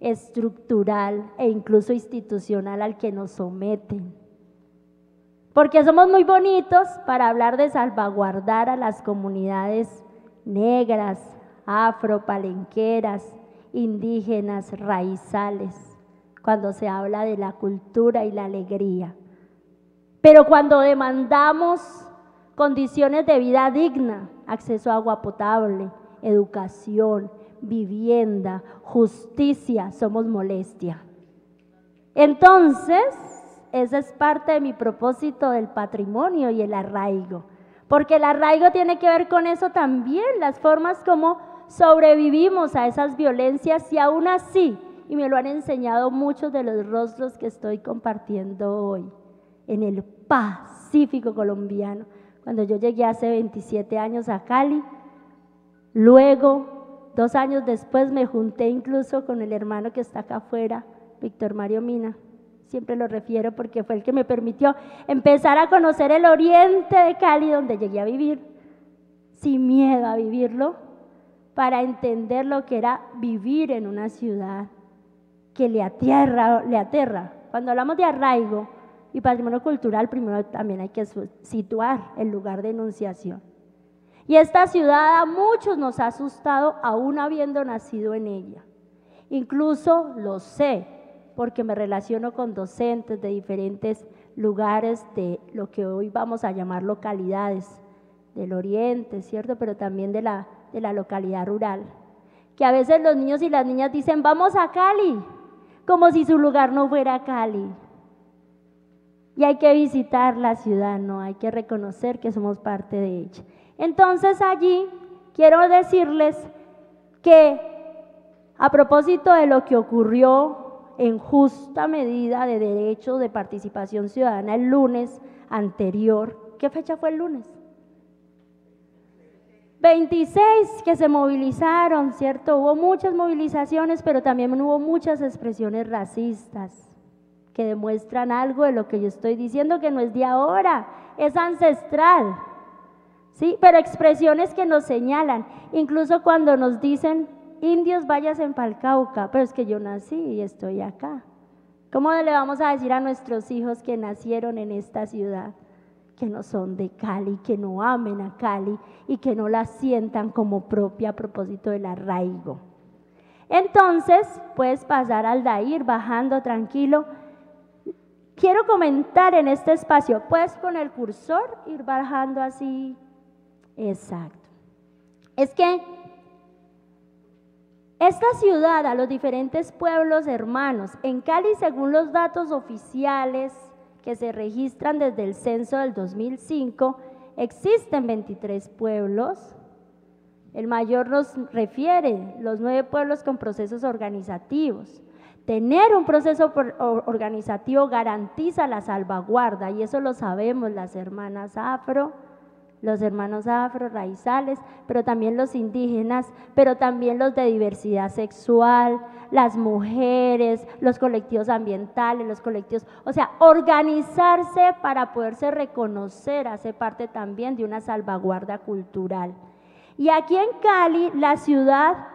estructural e incluso institucional al que nos someten. Porque somos muy bonitos para hablar de salvaguardar a las comunidades negras, afro, palenqueras, indígenas, raizales, cuando se habla de la cultura y la alegría. Pero cuando demandamos condiciones de vida digna, acceso a agua potable, educación, vivienda, justicia, somos molestia. Entonces, esa es parte de mi propósito del patrimonio y el arraigo, porque el arraigo tiene que ver con eso también, las formas como sobrevivimos a esas violencias y aún así, y me lo han enseñado muchos de los rostros que estoy compartiendo hoy en el Pacífico colombiano. Cuando yo llegué hace 27 años a Cali, luego, 2 años después, me junté incluso con el hermano que está acá afuera, Víctor Mario Mina. Siempre lo refiero porque fue el que me permitió empezar a conocer el oriente de Cali, donde llegué a vivir, sin miedo a vivirlo, para entender lo que era vivir en una ciudad que le aterra. Cuando hablamos de arraigo y patrimonio cultural, primero también hay que situar el lugar de enunciación. Y esta ciudad a muchos nos ha asustado aún habiendo nacido en ella. Incluso lo sé, porque me relaciono con docentes de diferentes lugares de lo que hoy vamos a llamar localidades del oriente, ¿cierto? Pero también de la localidad rural, que a veces los niños y las niñas dicen, vamos a Cali, como si su lugar no fuera Cali. Y hay que visitar la ciudad, ¿no? Hay que reconocer que somos parte de ella. Entonces allí quiero decirles que a propósito de lo que ocurrió en justa medida de derecho de participación ciudadana el lunes anterior, ¿qué fecha fue el lunes? 26 que se movilizaron, ¿cierto? Hubo muchas movilizaciones, pero también hubo muchas expresiones racistas que demuestran algo de lo que yo estoy diciendo, que no es de ahora, es ancestral, ¿sí? Pero expresiones que nos señalan, incluso cuando nos dicen, indios váyanse pa'l Cauca, pero es que yo nací y estoy acá. ¿Cómo le vamos a decir a nuestros hijos que nacieron en esta ciudad, que no son de Cali, que no amen a Cali y que no la sientan como propia a propósito del arraigo? Entonces, puedes pasar al ir bajando tranquilo. Quiero comentar en este espacio, puedes con el cursor ir bajando así, exacto. Es que esta ciudad, a los diferentes pueblos hermanos, en Cali, según los datos oficiales que se registran desde el censo del 2005, existen 23 pueblos. El mayor nos refiere los 9 pueblos con procesos organizativos. Tener un proceso organizativo garantiza la salvaguarda, y eso lo sabemos las hermanas afro, los hermanos afro, raizales, pero también los indígenas, pero también los de diversidad sexual, las mujeres, los colectivos ambientales, los colectivos, o sea, organizarse para poderse reconocer hace parte también de una salvaguarda cultural. Y aquí en Cali, la ciudad,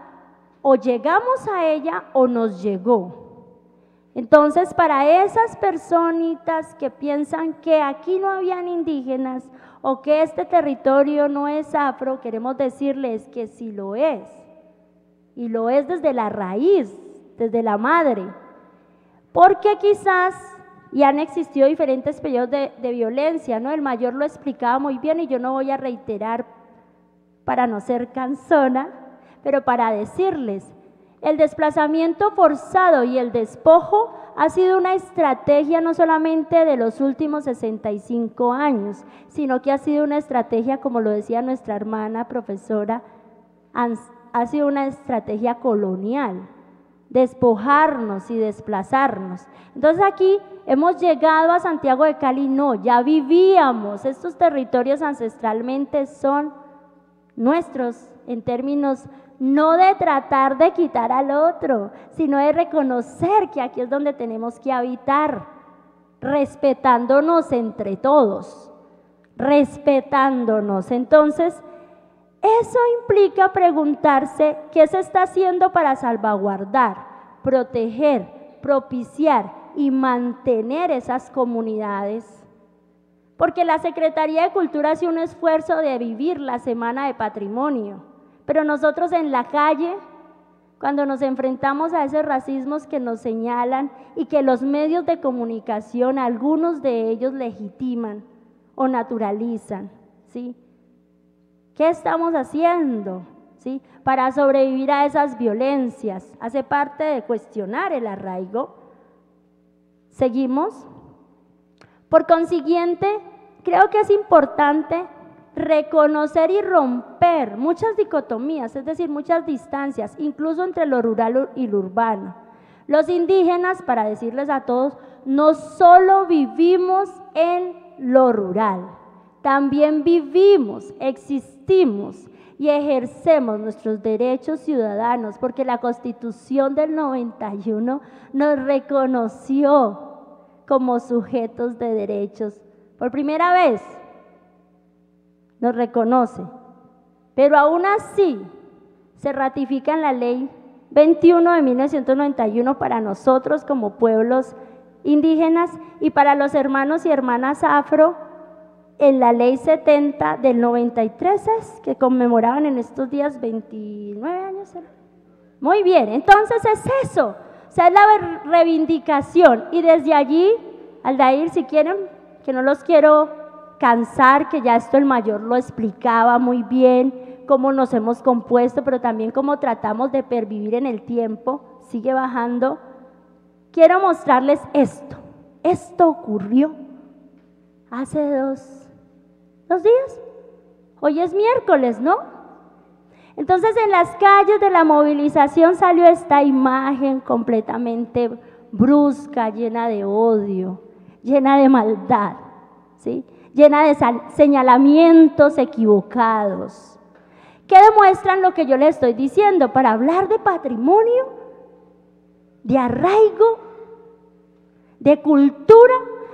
o llegamos a ella o nos llegó. Entonces, para esas personitas que piensan que aquí no habían indígenas o que este territorio no es afro, queremos decirles que sí lo es, y lo es desde la raíz, desde la madre, porque quizás, y han existido diferentes periodos de violencia, ¿no? El mayor lo explicaba muy bien y yo no voy a reiterar para no ser cansona, pero para decirles, el desplazamiento forzado y el despojo ha sido una estrategia no solamente de los últimos 65 años, sino que ha sido una estrategia, como lo decía nuestra hermana profesora, ha sido una estrategia colonial, despojarnos y desplazarnos. Entonces aquí hemos llegado a Santiago de Cali, no, ya vivíamos, estos territorios ancestralmente son nuestros en términos no de tratar de quitar al otro, sino de reconocer que aquí es donde tenemos que habitar, respetándonos entre todos, respetándonos. Entonces, eso implica preguntarse qué se está haciendo para salvaguardar, proteger, propiciar y mantener esas comunidades. Porque la Secretaría de Cultura hace un esfuerzo de vivir la Semana de Patrimonio, pero nosotros en la calle, cuando nos enfrentamos a esos racismos que nos señalan y que los medios de comunicación, algunos de ellos legitiman o naturalizan, ¿sí? ¿Qué estamos haciendo, ¿sí? Para sobrevivir a esas violencias? Hace parte de cuestionar el arraigo. ¿Seguimos? Por consiguiente, creo que es importante reconocer y romper muchas dicotomías, es decir, muchas distancias, incluso entre lo rural y lo urbano. Los indígenas, para decirles a todos, no solo vivimos en lo rural, también vivimos, existimos y ejercemos nuestros derechos ciudadanos, porque la Constitución del 91 nos reconoció como sujetos de derechos. Por primera vez nos reconoce, pero aún así se ratifica en la Ley 21 de 1991 para nosotros como pueblos indígenas y para los hermanos y hermanas afro en la Ley 70 del 93, que conmemoraban en estos días 29 años. Muy bien, entonces es eso, o sea, es la reivindicación. Y desde allí, Aldair, si quieren, que no los quiero cansar, que ya esto el mayor lo explicaba muy bien, cómo nos hemos compuesto, pero también cómo tratamos de pervivir en el tiempo, sigue bajando. Quiero mostrarles esto. Esto ocurrió hace dos días. Hoy es miércoles, ¿no? Entonces en las calles de la movilización salió esta imagen completamente brusca, llena de odio, llena de maldad, ¿sí? Llena de señalamientos equivocados, que demuestran lo que yo les estoy diciendo. Para hablar de patrimonio, de arraigo, de cultura,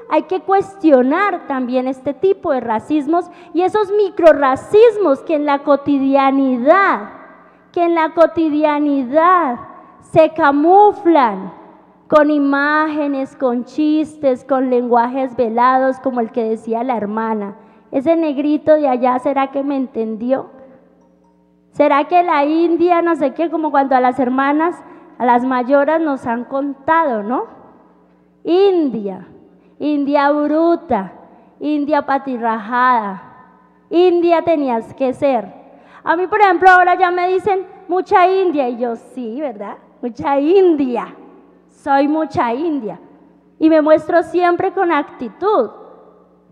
hay que cuestionar también este tipo de racismos y esos microrracismos que en la cotidianidad se camuflan con imágenes, con chistes, con lenguajes velados, como el que decía la hermana. Ese negrito de allá, ¿será que me entendió? ¿Será que la India, no sé qué, como cuando a las hermanas, a las mayoras nos han contado, ¿no? India bruta, India patirrajada, India tenías que ser. A mí, por ejemplo, ahora ya me dicen mucha India, y yo sí, ¿verdad? Mucha India, soy mucha India. Y me muestro siempre con actitud,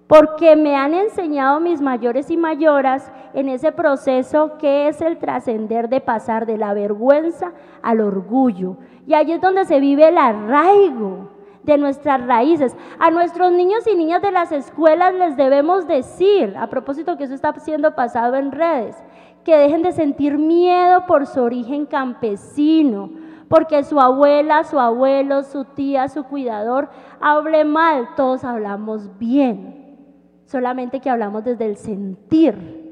porque me han enseñado mis mayores y mayoras en ese proceso que es el trascender de pasar de la vergüenza al orgullo. Y ahí es donde se vive el arraigo de nuestras raíces. A nuestros niños y niñas de las escuelas les debemos decir, a propósito que eso está siendo pasado en redes, que dejen de sentir miedo por su origen campesino, porque su abuela, su abuelo, su tía, su cuidador hable mal, todos hablamos bien, solamente que hablamos desde el sentir,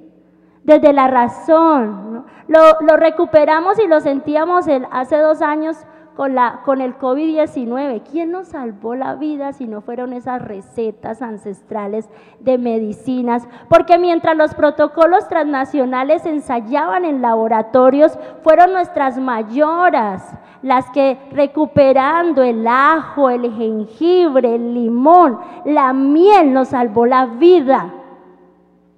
desde la razón, ¿no? Lo recuperamos y lo sentíamos hace 2 años con el COVID-19. ¿Quién nos salvó la vida si no fueron esas recetas ancestrales de medicinas? Porque mientras los protocolos transnacionales ensayaban en laboratorios, fueron nuestras mayoras las que, recuperando el ajo, el jengibre, el limón, la miel, nos salvó la vida.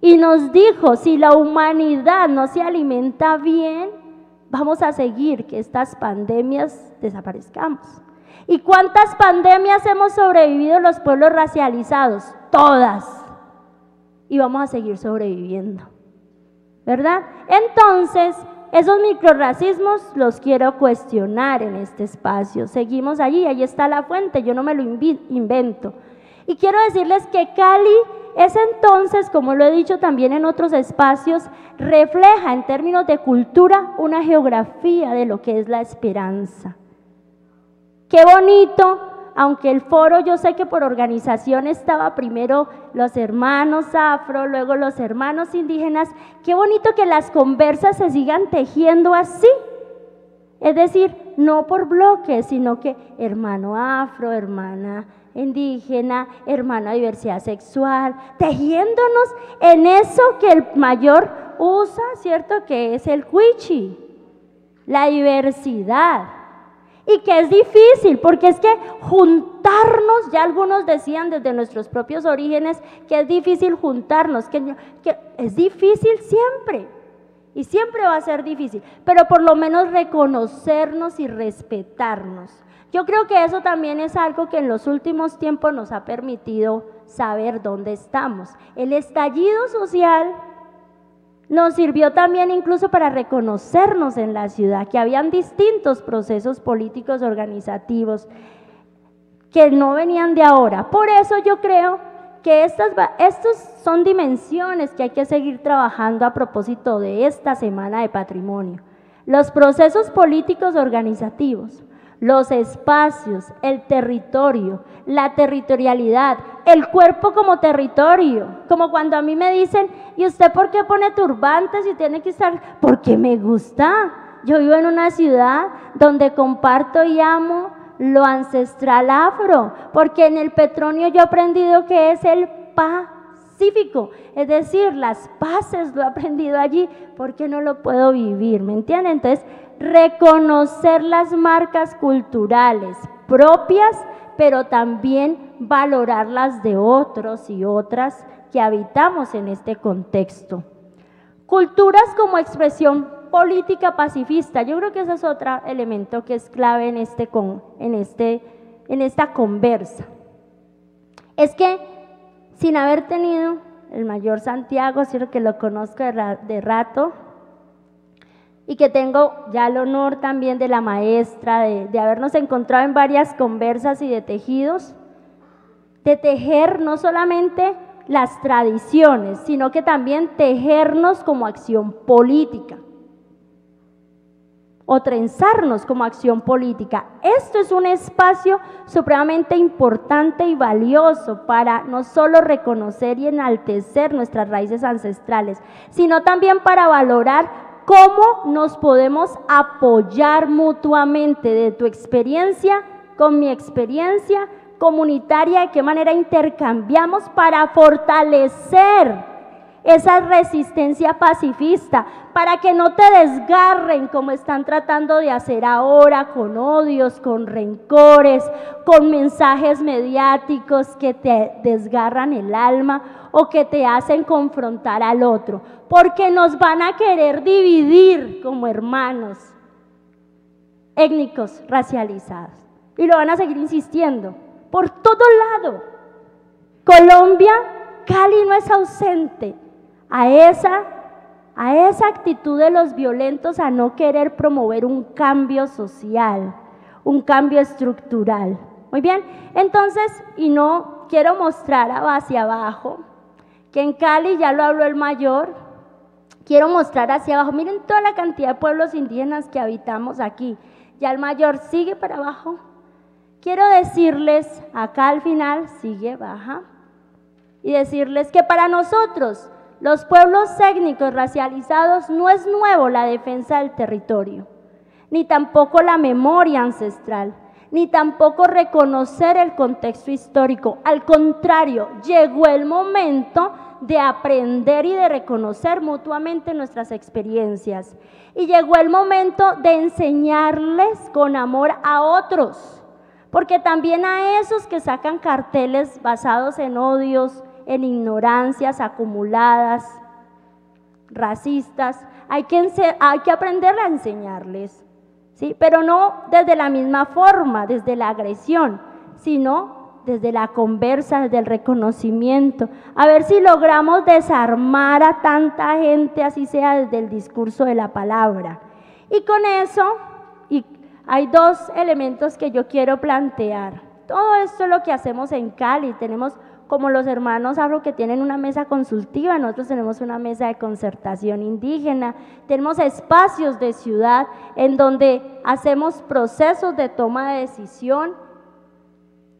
Y nos dijo, si la humanidad no se alimenta bien, vamos a seguir que estas pandemias desaparezcamos. ¿Y cuántas pandemias hemos sobrevivido los pueblos racializados? Todas. Y vamos a seguir sobreviviendo, ¿verdad? Entonces, esos microrracismos los quiero cuestionar en este espacio. Seguimos allí, ahí está la fuente, yo no me lo invento. Y quiero decirles que Cali es entonces, como lo he dicho también en otros espacios, refleja en términos de cultura una geografía de lo que es la esperanza. Qué bonito, aunque el foro, yo sé que por organización estaba primero los hermanos afro, luego los hermanos indígenas, qué bonito que las conversas se sigan tejiendo así. Es decir, no por bloques, sino que hermano afro, hermana indígena, hermana diversidad sexual, tejiéndonos en eso que el mayor usa, ¿cierto? Que es el cuichi, la diversidad. Y que es difícil, porque es que juntarnos, ya algunos decían desde nuestros propios orígenes que es difícil juntarnos, que es difícil siempre, y siempre va a ser difícil, pero por lo menos reconocernos y respetarnos. Yo creo que eso también es algo que en los últimos tiempos nos ha permitido saber dónde estamos. El estallido social nos sirvió también incluso para reconocernos en la ciudad, que habían distintos procesos políticos organizativos que no venían de ahora. Por eso yo creo que estas son dimensiones que hay que seguir trabajando a propósito de esta Semana de Patrimonio. Los procesos políticos organizativos, los espacios, el territorio, la territorialidad, el cuerpo como territorio, como cuando a mí me dicen, ¿y usted por qué pone turbantes y tiene que estar? Porque me gusta. Yo vivo en una ciudad donde comparto y amo lo ancestral afro, porque en el Petronio yo he aprendido que es el pacífico, es decir, las paces lo he aprendido allí, porque no lo puedo vivir, ¿me entienden? Entonces, reconocer las marcas culturales propias, pero también valorar las de otros y otras que habitamos en este contexto. Culturas como expresión política pacifista, yo creo que ese es otro elemento que es clave en esta conversa. Es que sin haber tenido el mayor Santiago, cierto que lo conozco de rato, y que tengo ya el honor también de la maestra, de habernos encontrado en varias conversas y de tejidos, de tejer no solamente las tradiciones, sino que también tejernos como acción política o trenzarnos como acción política. Esto es un espacio supremamente importante y valioso para no solo reconocer y enaltecer nuestras raíces ancestrales, sino también para valorar cómo nos podemos apoyar mutuamente de tu experiencia con mi experiencia comunitaria, de qué manera intercambiamos para fortalecer esa resistencia pacifista, para que no te desgarren como están tratando de hacer ahora, con odios, con rencores, con mensajes mediáticos que te desgarran el alma o que te hacen confrontar al otro, porque nos van a querer dividir como hermanos étnicos racializados y lo van a seguir insistiendo por todo lado. Colombia, Cali no es ausente a esa actitud de los violentos a no querer promover un cambio social, un cambio estructural. Muy bien, entonces, y no quiero mostrar hacia abajo, que en Cali, ya lo habló el mayor, quiero mostrar hacia abajo, miren toda la cantidad de pueblos indígenas que habitamos aquí, ya el mayor sigue para abajo. Quiero decirles, acá al final, sigue, baja, y decirles que para nosotros, los pueblos étnicos racializados, no es nuevo la defensa del territorio, ni tampoco la memoria ancestral, ni tampoco reconocer el contexto histórico. Al contrario, llegó el momento de aprender y de reconocer mutuamente nuestras experiencias. Y llegó el momento de enseñarles con amor a otros, porque también a esos que sacan carteles basados en odios, en ignorancias acumuladas, racistas, hay que aprender a enseñarles, ¿sí? Pero no desde la misma forma, desde la agresión, sino desde la conversa, desde el reconocimiento, a ver si logramos desarmar a tanta gente, así sea desde el discurso de la palabra. Y con eso, hay dos elementos que yo quiero plantear. Todo esto es lo que hacemos en Cali, tenemos como los hermanos afro que tienen una mesa consultiva, nosotros tenemos una mesa de concertación indígena, tenemos espacios de ciudad en donde hacemos procesos de toma de decisión,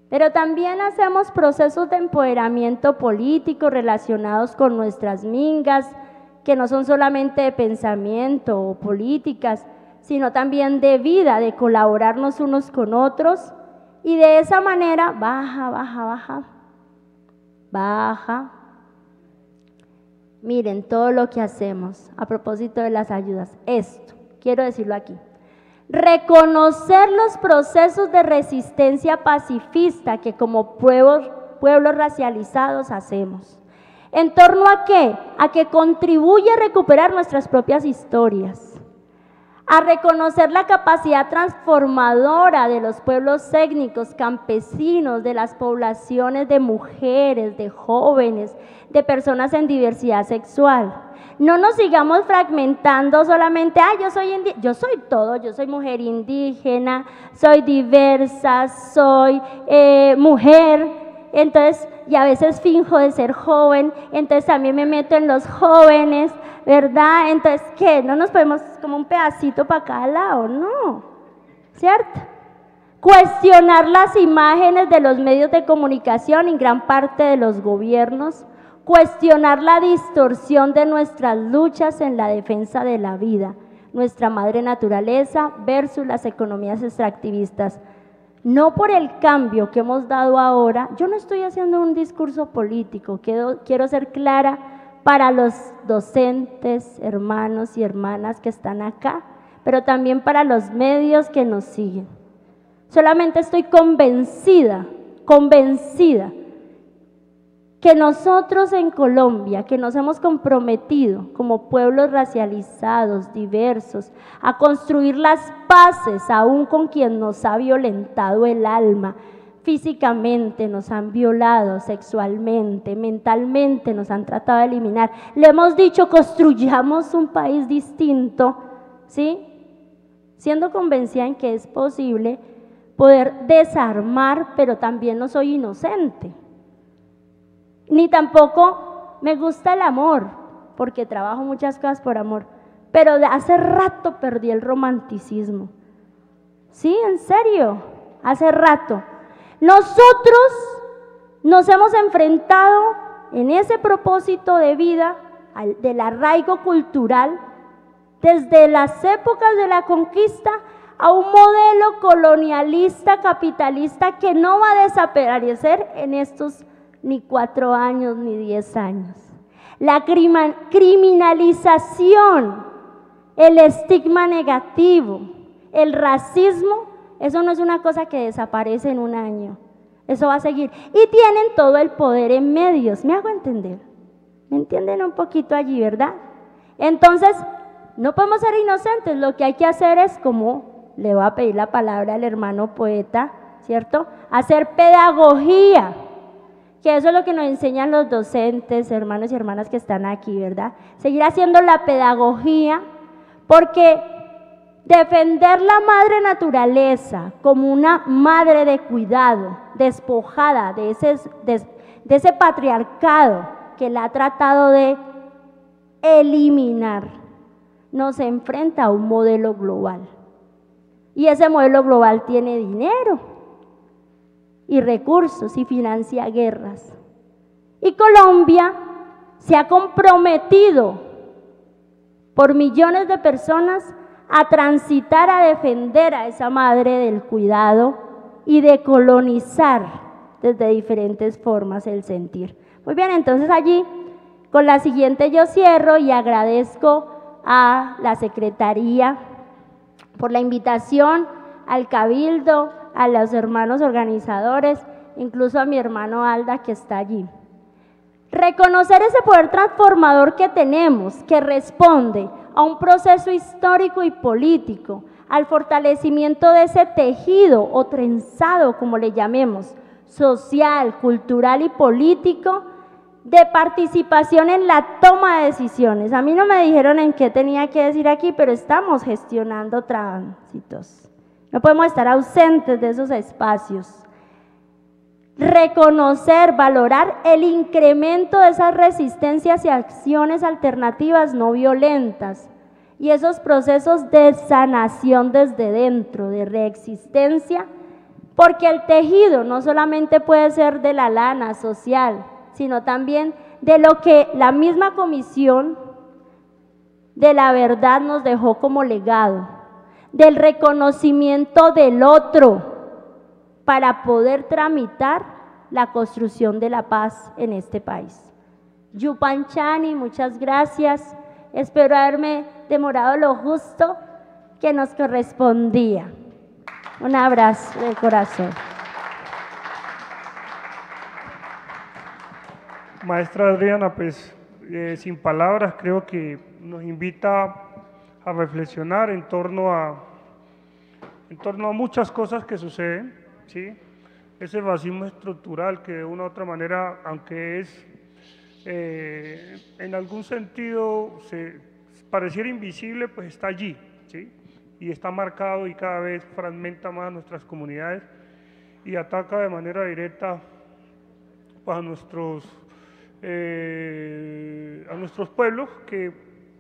pero también hacemos procesos de empoderamiento político relacionados con nuestras mingas, que no son solamente de pensamiento o políticas, sino también de vida, de colaborarnos unos con otros, y de esa manera, baja. Miren todo lo que hacemos a propósito de las ayudas. Esto, quiero decirlo aquí. Reconocer los procesos de resistencia pacifista que como pueblos racializados hacemos. ¿En torno a qué? A que contribuye a recuperar nuestras propias historias, a reconocer la capacidad transformadora de los pueblos étnicos, campesinos, de las poblaciones de mujeres, de jóvenes, de personas en diversidad sexual. No nos sigamos fragmentando solamente, yo soy todo, yo soy mujer indígena, soy diversa, soy mujer, entonces, y a veces finjo de ser joven, entonces también me meto en los jóvenes, ¿verdad? Entonces, ¿qué? No nos podemos como un pedacito para cada lado, no, ¿cierto? Cuestionar las imágenes de los medios de comunicación en gran parte de los gobiernos, cuestionar la distorsión de nuestras luchas en la defensa de la vida, nuestra madre naturaleza versus las economías extractivistas. No por el cambio que hemos dado ahora, yo no estoy haciendo un discurso político, quiero ser clara para los docentes, hermanos y hermanas que están acá, pero también para los medios que nos siguen. Solamente estoy convencida que nosotros en Colombia, que nos hemos comprometido como pueblos racializados, diversos, a construir las paces aún con quien nos ha violentado el alma, físicamente nos han violado, sexualmente, mentalmente nos han tratado de eliminar. Le hemos dicho, construyamos un país distinto, ¿sí? Siendo convencida en que es posible poder desarmar, pero también no soy inocente. Ni tampoco me gusta el amor, porque trabajo muchas cosas por amor, pero de hace rato perdí el romanticismo. Sí, en serio, hace rato. Nosotros nos hemos enfrentado en ese propósito de vida, del arraigo cultural, desde las épocas de la conquista, a un modelo colonialista, capitalista, que no va a desaparecer en estos ni 4 años, ni 10 años. La criminalización, el estigma negativo, el racismo, eso no es una cosa que desaparece en un año, eso va a seguir. Y tienen todo el poder en medios, ¿me hago entender? ¿Me entienden un poquito allí, verdad? Entonces, no podemos ser inocentes, lo que hay que hacer es, como le voy a pedir la palabra al hermano poeta, ¿cierto? Hacer pedagogía, que eso es lo que nos enseñan los docentes, hermanos y hermanas que están aquí, ¿verdad? Seguir haciendo la pedagogía, porque defender la madre naturaleza como una madre de cuidado, despojada de ese patriarcado que la ha tratado de eliminar, nos enfrenta a un modelo global. Y ese modelo global tiene dinero y recursos y financia guerras. Y Colombia se ha comprometido por millones de personas a transitar, a defender a esa madre del cuidado y de colonizar desde diferentes formas el sentir. Muy bien, entonces allí con la siguiente yo cierro y agradezco a la Secretaría por la invitación, al Cabildo, a los hermanos organizadores, incluso a mi hermano Alda que está allí. Reconocer ese poder transformador que tenemos, que responde a un proceso histórico y político, al fortalecimiento de ese tejido o trenzado, como le llamemos, social, cultural y político, de participación en la toma de decisiones. A mí no me dijeron en qué tenía que decir aquí, pero estamos gestionando tránsitos. No podemos estar ausentes de esos espacios. Reconocer, valorar el incremento de esas resistencias y acciones alternativas no violentas y esos procesos de sanación desde dentro, de reexistencia, porque el tejido no solamente puede ser de la lana social, sino también de lo que la misma Comisión de la Verdad nos dejó como legado, del reconocimiento del otro para poder tramitar la construcción de la paz en este país. Yupanchani, muchas gracias. Espero haberme demorado lo justo que nos correspondía. Un abrazo de corazón. Maestra Adriana, pues sin palabras, creo que nos invita reflexionar en torno a muchas cosas que suceden, ¿sí? Ese racismo estructural que de una u otra manera, aunque es en algún sentido pareciera invisible, pues está allí, ¿sí? Y está marcado y cada vez fragmenta más nuestras comunidades y ataca de manera directa pues, a nuestros pueblos que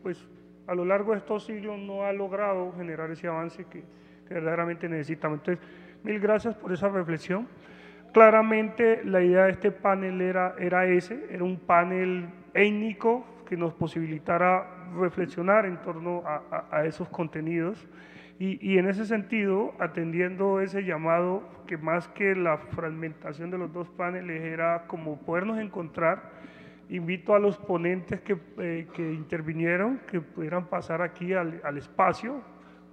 pues a lo largo de estos siglos no ha logrado generar ese avance que verdaderamente necesitamos. Entonces, mil gracias por esa reflexión. Claramente la idea de este panel era un panel étnico que nos posibilitara reflexionar en torno a esos contenidos y en ese sentido, atendiendo ese llamado que más que la fragmentación de los dos paneles era como podernos encontrar, invito a los ponentes que intervinieron que pudieran pasar aquí al espacio.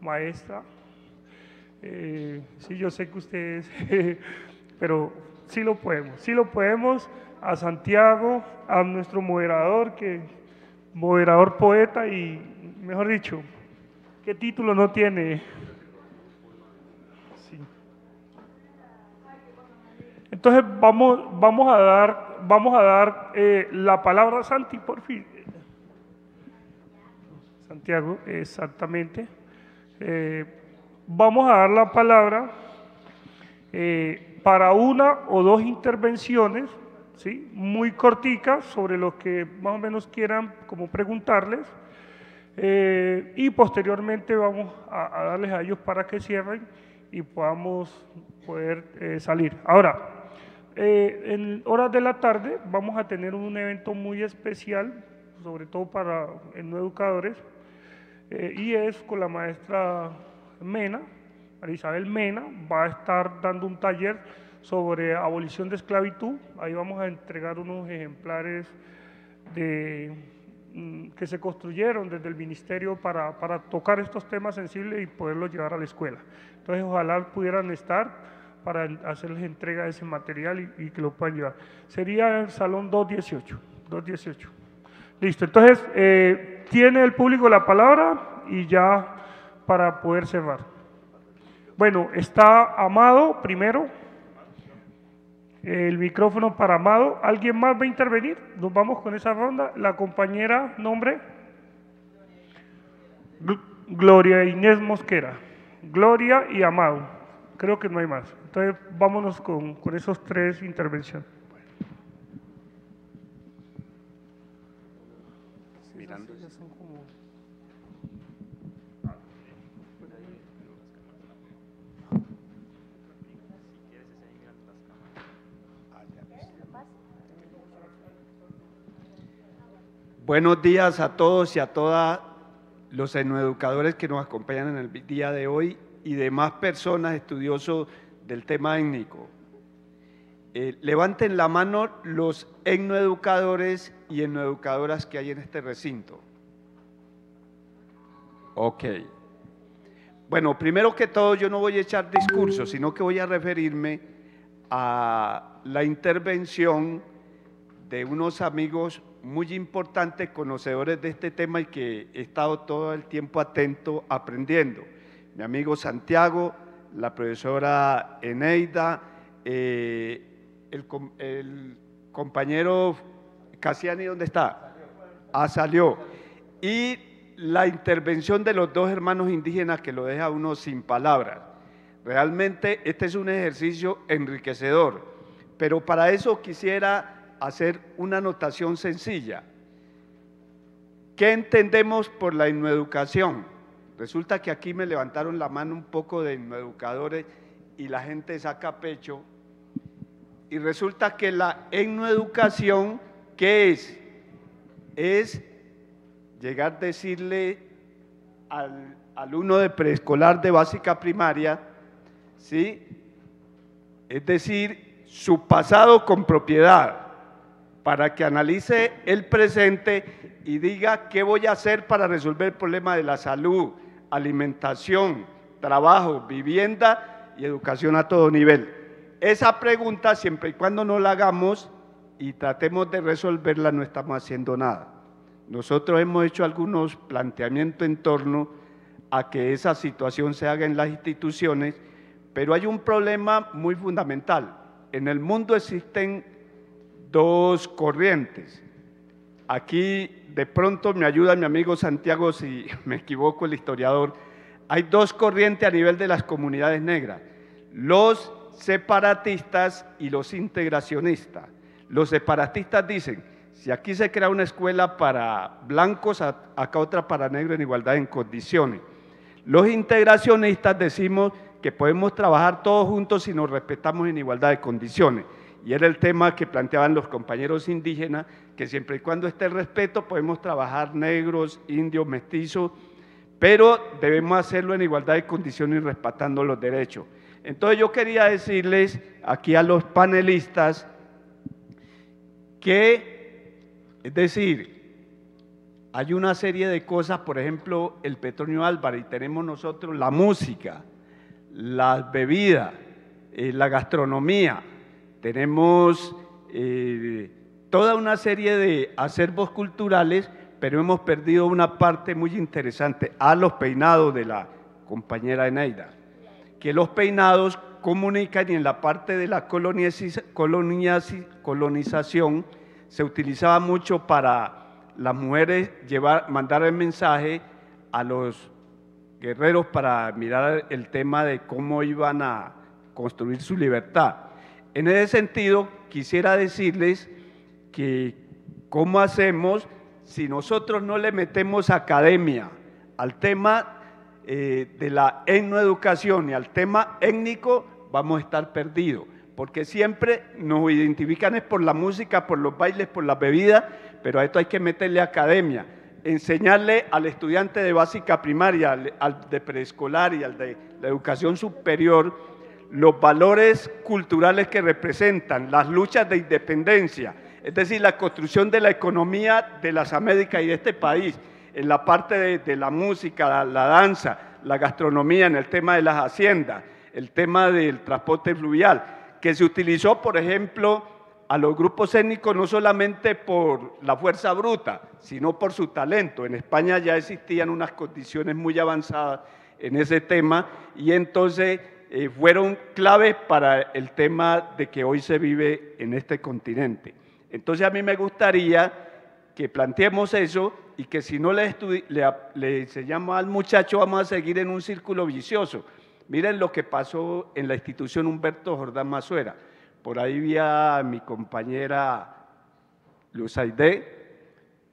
Maestra, sí, yo sé que ustedes, pero sí lo podemos, a Santiago, a nuestro moderador poeta y, mejor dicho, ¿qué título no tiene? Sí. Entonces vamos a dar la palabra a Santi, por fin. Santiago, exactamente. Vamos a dar la palabra para una o dos intervenciones, ¿sí? Muy corticas sobre lo que más o menos quieran como preguntarles y posteriormente vamos a darles a ellos para que cierren y podamos poder salir. Ahora, en horas de la tarde vamos a tener un evento muy especial, sobre todo para no educadores, y es con la maestra Mena, María Isabel Mena, va a estar dando un taller sobre abolición de esclavitud. Ahí vamos a entregar unos ejemplares que se construyeron desde el ministerio para tocar estos temas sensibles y poderlos llevar a la escuela. Entonces, ojalá pudieran estar para hacerles entrega de ese material y que lo puedan llevar. Sería el salón 218. Listo, entonces, tiene el público la palabra y ya para poder cerrar. Bueno, está Amado primero. El micrófono para Amado. ¿Alguien más va a intervenir? Nos vamos con esa ronda. La compañera, nombre. Gloria Inés Mosquera. Gloria y Amado. Creo que no hay más. Entonces, vámonos con esos tres intervenciones. Mirando. Buenos días a todos y a todas los etnoeducadores que nos acompañan en el día de hoy y demás personas estudiosos del tema étnico. Levanten la mano los etnoeducadores y etnoeducadoras que hay en este recinto. Ok. Bueno, primero que todo yo no voy a echar discursos, sino que voy a referirme a la intervención de unos amigos muy importantes, conocedores de este tema y que he estado todo el tiempo atento, aprendiendo. Mi amigo Santiago, la profesora Eneida, el compañero Cassiani, ¿dónde está? Salió. Y la intervención de los dos hermanos indígenas que lo deja uno sin palabras. Realmente este es un ejercicio enriquecedor, pero para eso quisiera hacer una anotación sencilla. ¿Qué entendemos por la etnoeducación? Resulta que aquí me levantaron la mano un poco de etnoeducadores y la gente saca pecho, y resulta que la etnoeducación, ¿qué es? Es llegar a decirle al alumno de preescolar de básica primaria, ¿sí? Es decir, su pasado con propiedad, para que analice el presente y diga qué voy a hacer para resolver el problema de la salud, alimentación, trabajo, vivienda y educación a todo nivel. Esa pregunta, siempre y cuando no la hagamos y tratemos de resolverla, no estamos haciendo nada. nosotros hemos hecho algunos planteamientos en torno a que esa situación se haga en las instituciones, pero hay un problema muy fundamental. En el mundo existen dos corrientes. Aquí de pronto me ayuda mi amigo Santiago si me equivoco, el historiador. Hay dos corrientes a nivel de las comunidades negras, los separatistas y los integracionistas. Los separatistas dicen, si aquí se crea una escuela para blancos, acá otra para negros en igualdad en condiciones. Los integracionistas decimos que podemos trabajar todos juntos si nos respetamos en igualdad de condiciones. Y era el tema que planteaban los compañeros indígenas, que siempre y cuando esté el respeto podemos trabajar negros, indios, mestizos, pero debemos hacerlo en igualdad de condiciones y respetando los derechos. Entonces yo quería decirles aquí a los panelistas que, es decir, hay una serie de cosas, por ejemplo, el Petronio Álvarez, y tenemos nosotros la música, las bebidas, la gastronomía, tenemos toda una serie de acervos culturales, pero hemos perdido una parte muy interesante, a los peinados de la compañera Eneida, que los peinados comunican y en la parte de la colonización se utilizaba mucho para las mujeres mandar el mensaje a los guerreros para mirar el tema de cómo iban a construir su libertad. En ese sentido, quisiera decirles que cómo hacemos si nosotros no le metemos academia al tema de la etnoeducación y al tema étnico, vamos a estar perdidos, porque siempre nos identifican es por la música, por los bailes, por las bebidas, pero a esto hay que meterle academia, enseñarle al estudiante de básica primaria, al de preescolar y al de la educación superior, los valores culturales que representan, las luchas de independencia, es decir, la construcción de la economía de las Américas y de este país, en la parte de la música, la danza, la gastronomía, en el tema de las haciendas, el tema del transporte fluvial, que se utilizó, por ejemplo, a los grupos étnicos no solamente por la fuerza bruta, sino por su talento. En España ya existían unas condiciones muy avanzadas en ese tema y entonces fueron claves para el tema de que hoy se vive en este continente. Entonces a mí me gustaría que planteemos eso y que si no le enseñamos al muchacho vamos a seguir en un círculo vicioso. Miren lo que pasó en la institución Humberto Jordán Mazuera. Por ahí vi a mi compañera Luz Aide.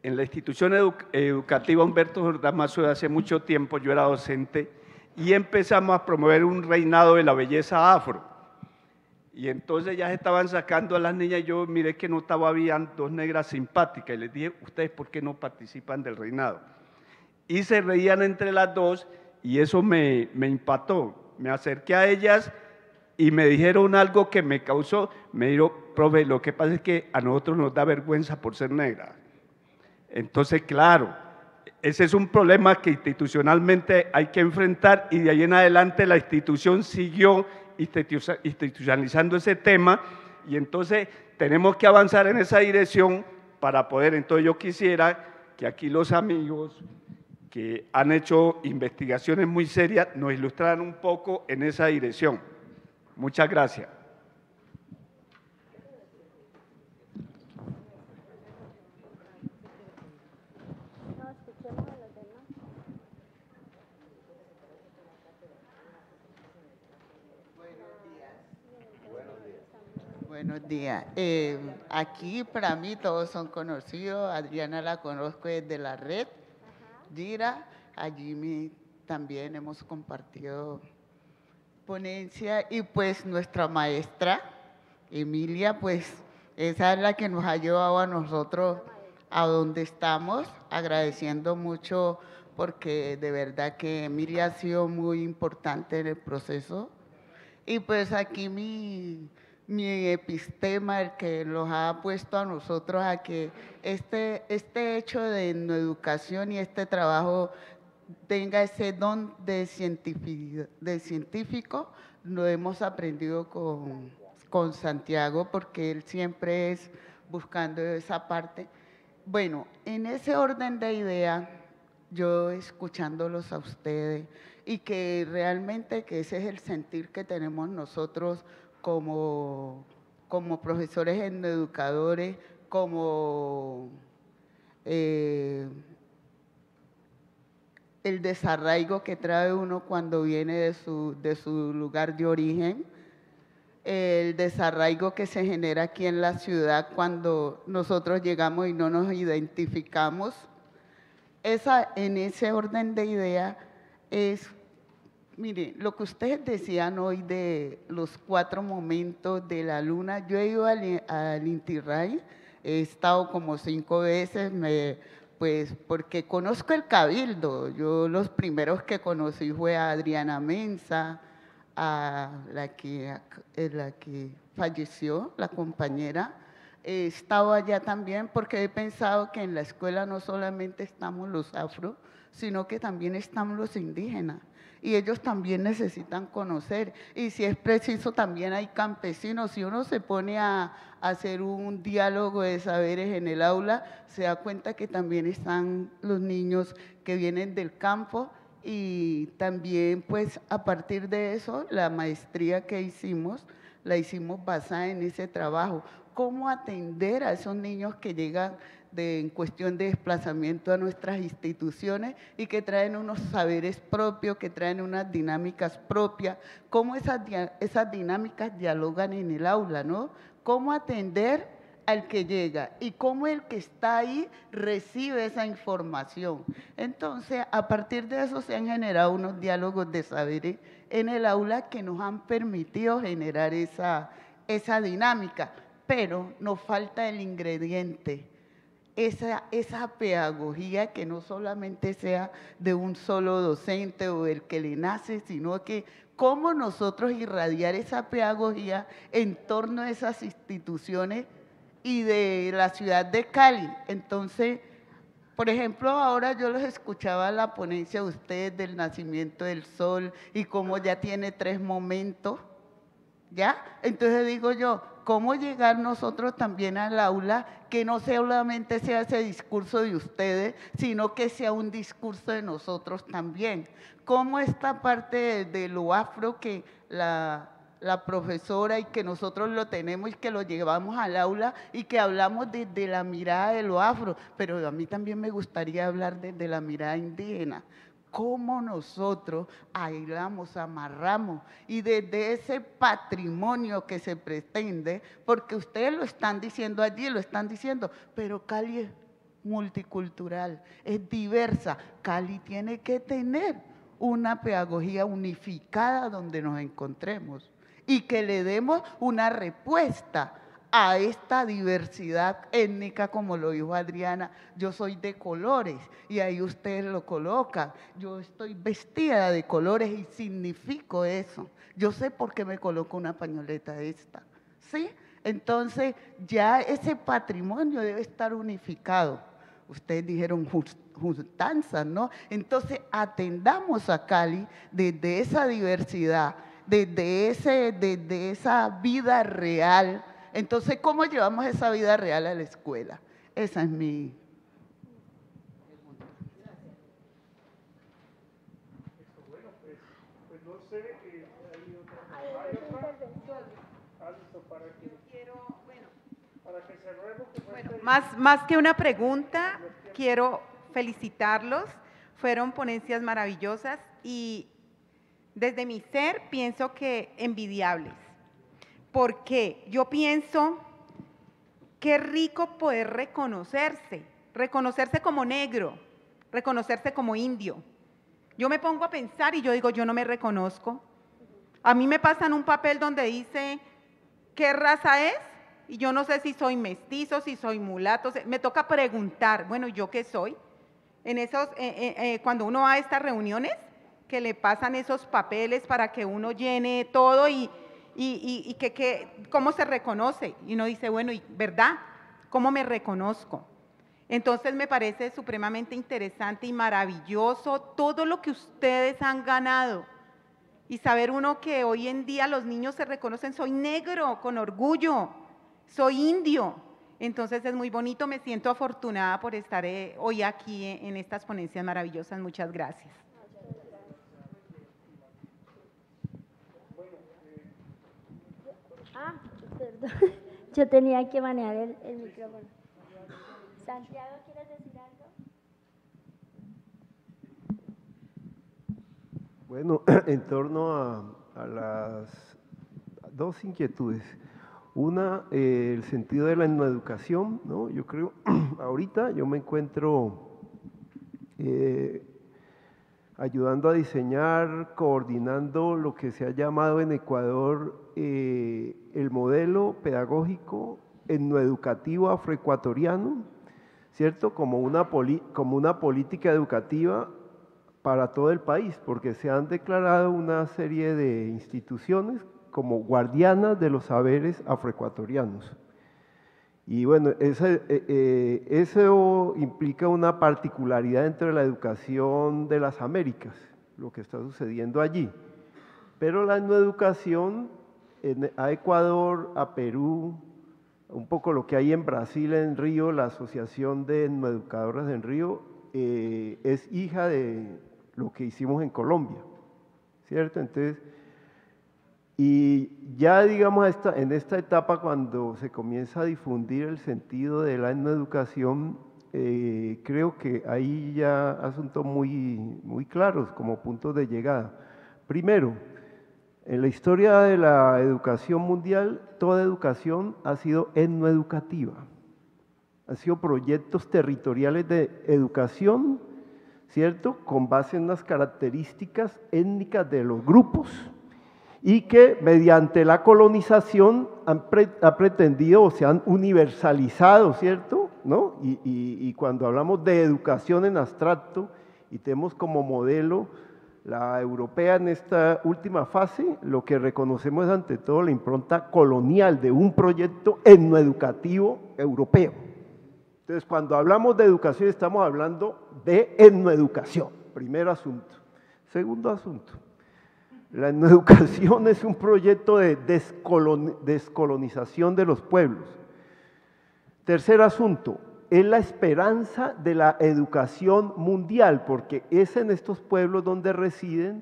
En la institución educativa Humberto Jordán Mazuera hace mucho tiempo yo era docente y empezamos a promover un reinado de la belleza afro. Y entonces ya se estaban sacando a las niñas y yo miré que no habían dos negras simpáticas y les dije, ¿ustedes por qué no participan del reinado? Y se reían entre las dos y eso me impactó. Me acerqué a ellas y me dijeron algo que me causó, me dijeron, profe, lo que pasa es que a nosotros nos da vergüenza por ser negras. Entonces, claro, ese es un problema que institucionalmente hay que enfrentar y de ahí en adelante la institución siguió institucionalizando ese tema y entonces tenemos que avanzar en esa dirección para poder, entonces yo quisiera que aquí los amigos que han hecho investigaciones muy serias nos ilustraran un poco en esa dirección. Muchas gracias. Buenos días. Aquí para mí todos son conocidos. Adriana la conozco desde la red. Dira, a Jimmy también hemos compartido ponencia y pues nuestra maestra Emilia, pues esa es la que nos ha llevado a nosotros a donde estamos, agradeciendo mucho porque de verdad que Emilia ha sido muy importante en el proceso. Y pues aquí mi epistema, el que nos ha puesto a nosotros a que este hecho de educación y este trabajo tenga ese don de científico, lo hemos aprendido con Santiago, porque él siempre es buscando esa parte. Bueno, en ese orden de idea, yo escuchándolos a ustedes y que realmente que ese es el sentir que tenemos nosotros como profesores educadores, como el desarraigo que trae uno cuando viene de su lugar de origen, el desarraigo que se genera aquí en la ciudad cuando nosotros llegamos y no nos identificamos. En ese orden de idea es, mire, lo que ustedes decían hoy de los 4 momentos de la luna, yo he ido al Inti Raymi, he estado como 5 veces, pues porque conozco el Cabildo. Yo los primeros que conocí fue a Adriana Mensa, a la que falleció, la compañera. He estado allá también porque he pensado que en la escuela no solamente estamos los afro, sino que también estamos los indígenas. Y ellos también necesitan conocer. Y si es preciso, también hay campesinos. Si uno se pone a hacer un diálogo de saberes en el aula, se da cuenta que también están los niños que vienen del campo. Y también, pues, a partir de eso, la maestría que hicimos, la hicimos basada en ese trabajo. Cómo atender a esos niños que llegan en cuestión de desplazamiento a nuestras instituciones y que traen unos saberes propios, que traen unas dinámicas propias, cómo esas dinámicas dialogan en el aula, ¿no? Cómo atender al que llega y cómo el que está ahí recibe esa información. Entonces, a partir de eso se han generado unos diálogos de saberes en el aula que nos han permitido generar esa dinámica, pero nos falta el ingrediente, esa pedagogía que no solamente sea de un solo docente o el que le nace, sino que cómo nosotros irradiar esa pedagogía en torno a esas instituciones y de la ciudad de Cali. Entonces, por ejemplo, ahora yo los escuchaba la ponencia de ustedes del nacimiento del sol y cómo ya tiene 3 momentos, ¿ya? Entonces digo yo, ¿cómo llegar nosotros también al aula que no solamente sea ese discurso de ustedes, sino que sea un discurso de nosotros también? ¿Cómo esta parte de lo afro que la profesora y que nosotros lo tenemos y que lo llevamos al aula y que hablamos desde la mirada de lo afro, pero a mí también me gustaría hablar desde la mirada indígena? Cómo nosotros aislamos, amarramos y desde ese patrimonio que se pretende, porque ustedes lo están diciendo allí, lo están diciendo, pero Cali es multicultural, es diversa. Cali tiene que tener una pedagogía unificada donde nos encontremos y que le demos una respuesta a esta diversidad étnica, como lo dijo Adriana. Yo soy de colores y ahí ustedes lo colocan. Yo estoy vestida de colores y significo eso. Yo sé por qué me coloco una pañoleta esta, ¿sí? Entonces, ya ese patrimonio debe estar unificado. Ustedes dijeron juntanzas, ¿no? Entonces, atendamos a Cali desde esa diversidad, desde esa vida real. Entonces, ¿cómo llevamos esa vida real a la escuela? Esa es mi pregunta. Bueno, pues no sé, hay otra. Listo, para que cerremos. Bueno, más que una pregunta, quiero felicitarlos. Fueron ponencias maravillosas y desde mi ser pienso que envidiables. Porque yo pienso qué rico poder reconocerse como negro, reconocerse como indio. Yo me pongo a pensar y yo digo, yo no me reconozco. A mí me pasan un papel donde dice qué raza es y yo no sé si soy mestizo, si soy mulato. Me toca preguntar, bueno, ¿yo qué soy? En esos, cuando uno va a estas reuniones, que le pasan esos papeles para que uno llene todo y cómo se reconoce. Y uno dice, bueno, ¿verdad? ¿Cómo me reconozco? Entonces me parece supremamente interesante y maravilloso todo lo que ustedes han ganado. Y saber uno que hoy en día los niños se reconocen, soy negro, con orgullo, soy indio. Entonces es muy bonito, me siento afortunada por estar hoy aquí en estas ponencias maravillosas. Muchas gracias. Perdón. Yo tenía que manejar el micrófono. Santiago, ¿quieres decir algo? Bueno, en torno a las dos inquietudes. Una, el sentido de la educación, ¿no? Yo creo, ahorita yo me encuentro ayudando a diseñar, coordinando lo que se ha llamado en Ecuador el modelo pedagógico etnoeducativo afroecuatoriano, ¿cierto? Como una política educativa para todo el país, porque se han declarado una serie de instituciones como guardianas de los saberes afroecuatorianos. Y bueno, eso implica una particularidad dentro de la educación de las Américas, lo que está sucediendo allí. Pero la etnoeducación a Ecuador, a Perú, un poco lo que hay en Brasil, en Río, la Asociación de Etnoeducadoras en Río, es hija de lo que hicimos en Colombia, ¿cierto? Entonces, y ya digamos en esta etapa cuando se comienza a difundir el sentido de la etnoeducación, creo que hay ya asuntos muy claros como puntos de llegada. Primero, en la historia de la educación mundial, toda educación ha sido etnoeducativa. Han sido proyectos territoriales de educación, ¿cierto?, con base en unas características étnicas de los grupos y que mediante la colonización han pretendido o se han universalizado, ¿cierto?, ¿no? Y cuando hablamos de educación en abstracto y tenemos como modelo la europea en esta última fase, lo que reconocemos es ante todo la impronta colonial de un proyecto etnoeducativo europeo. Entonces, cuando hablamos de educación, estamos hablando de etnoeducación, primer asunto. Segundo asunto, la etnoeducación es un proyecto de descolonización de los pueblos. Tercer asunto, es la esperanza de la educación mundial, porque es en estos pueblos donde residen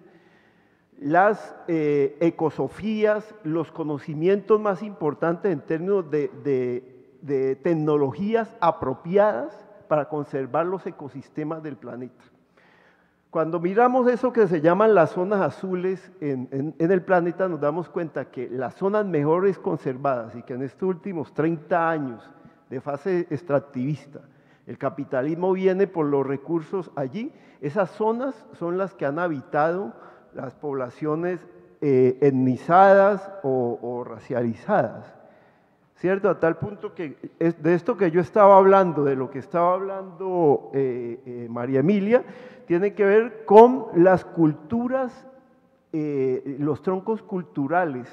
las ecosofías, los conocimientos más importantes en términos de tecnologías apropiadas para conservar los ecosistemas del planeta. Cuando miramos eso que se llaman las zonas azules en el planeta, nos damos cuenta que las zonas mejores conservadas y que en estos últimos 30 años de fase extractivista, el capitalismo viene por los recursos allí, esas zonas son las que han habitado las poblaciones etnizadas o racializadas, ¿cierto? A tal punto que de esto que yo estaba hablando, de lo que estaba hablando María Emilia, tiene que ver con las culturas, los troncos culturales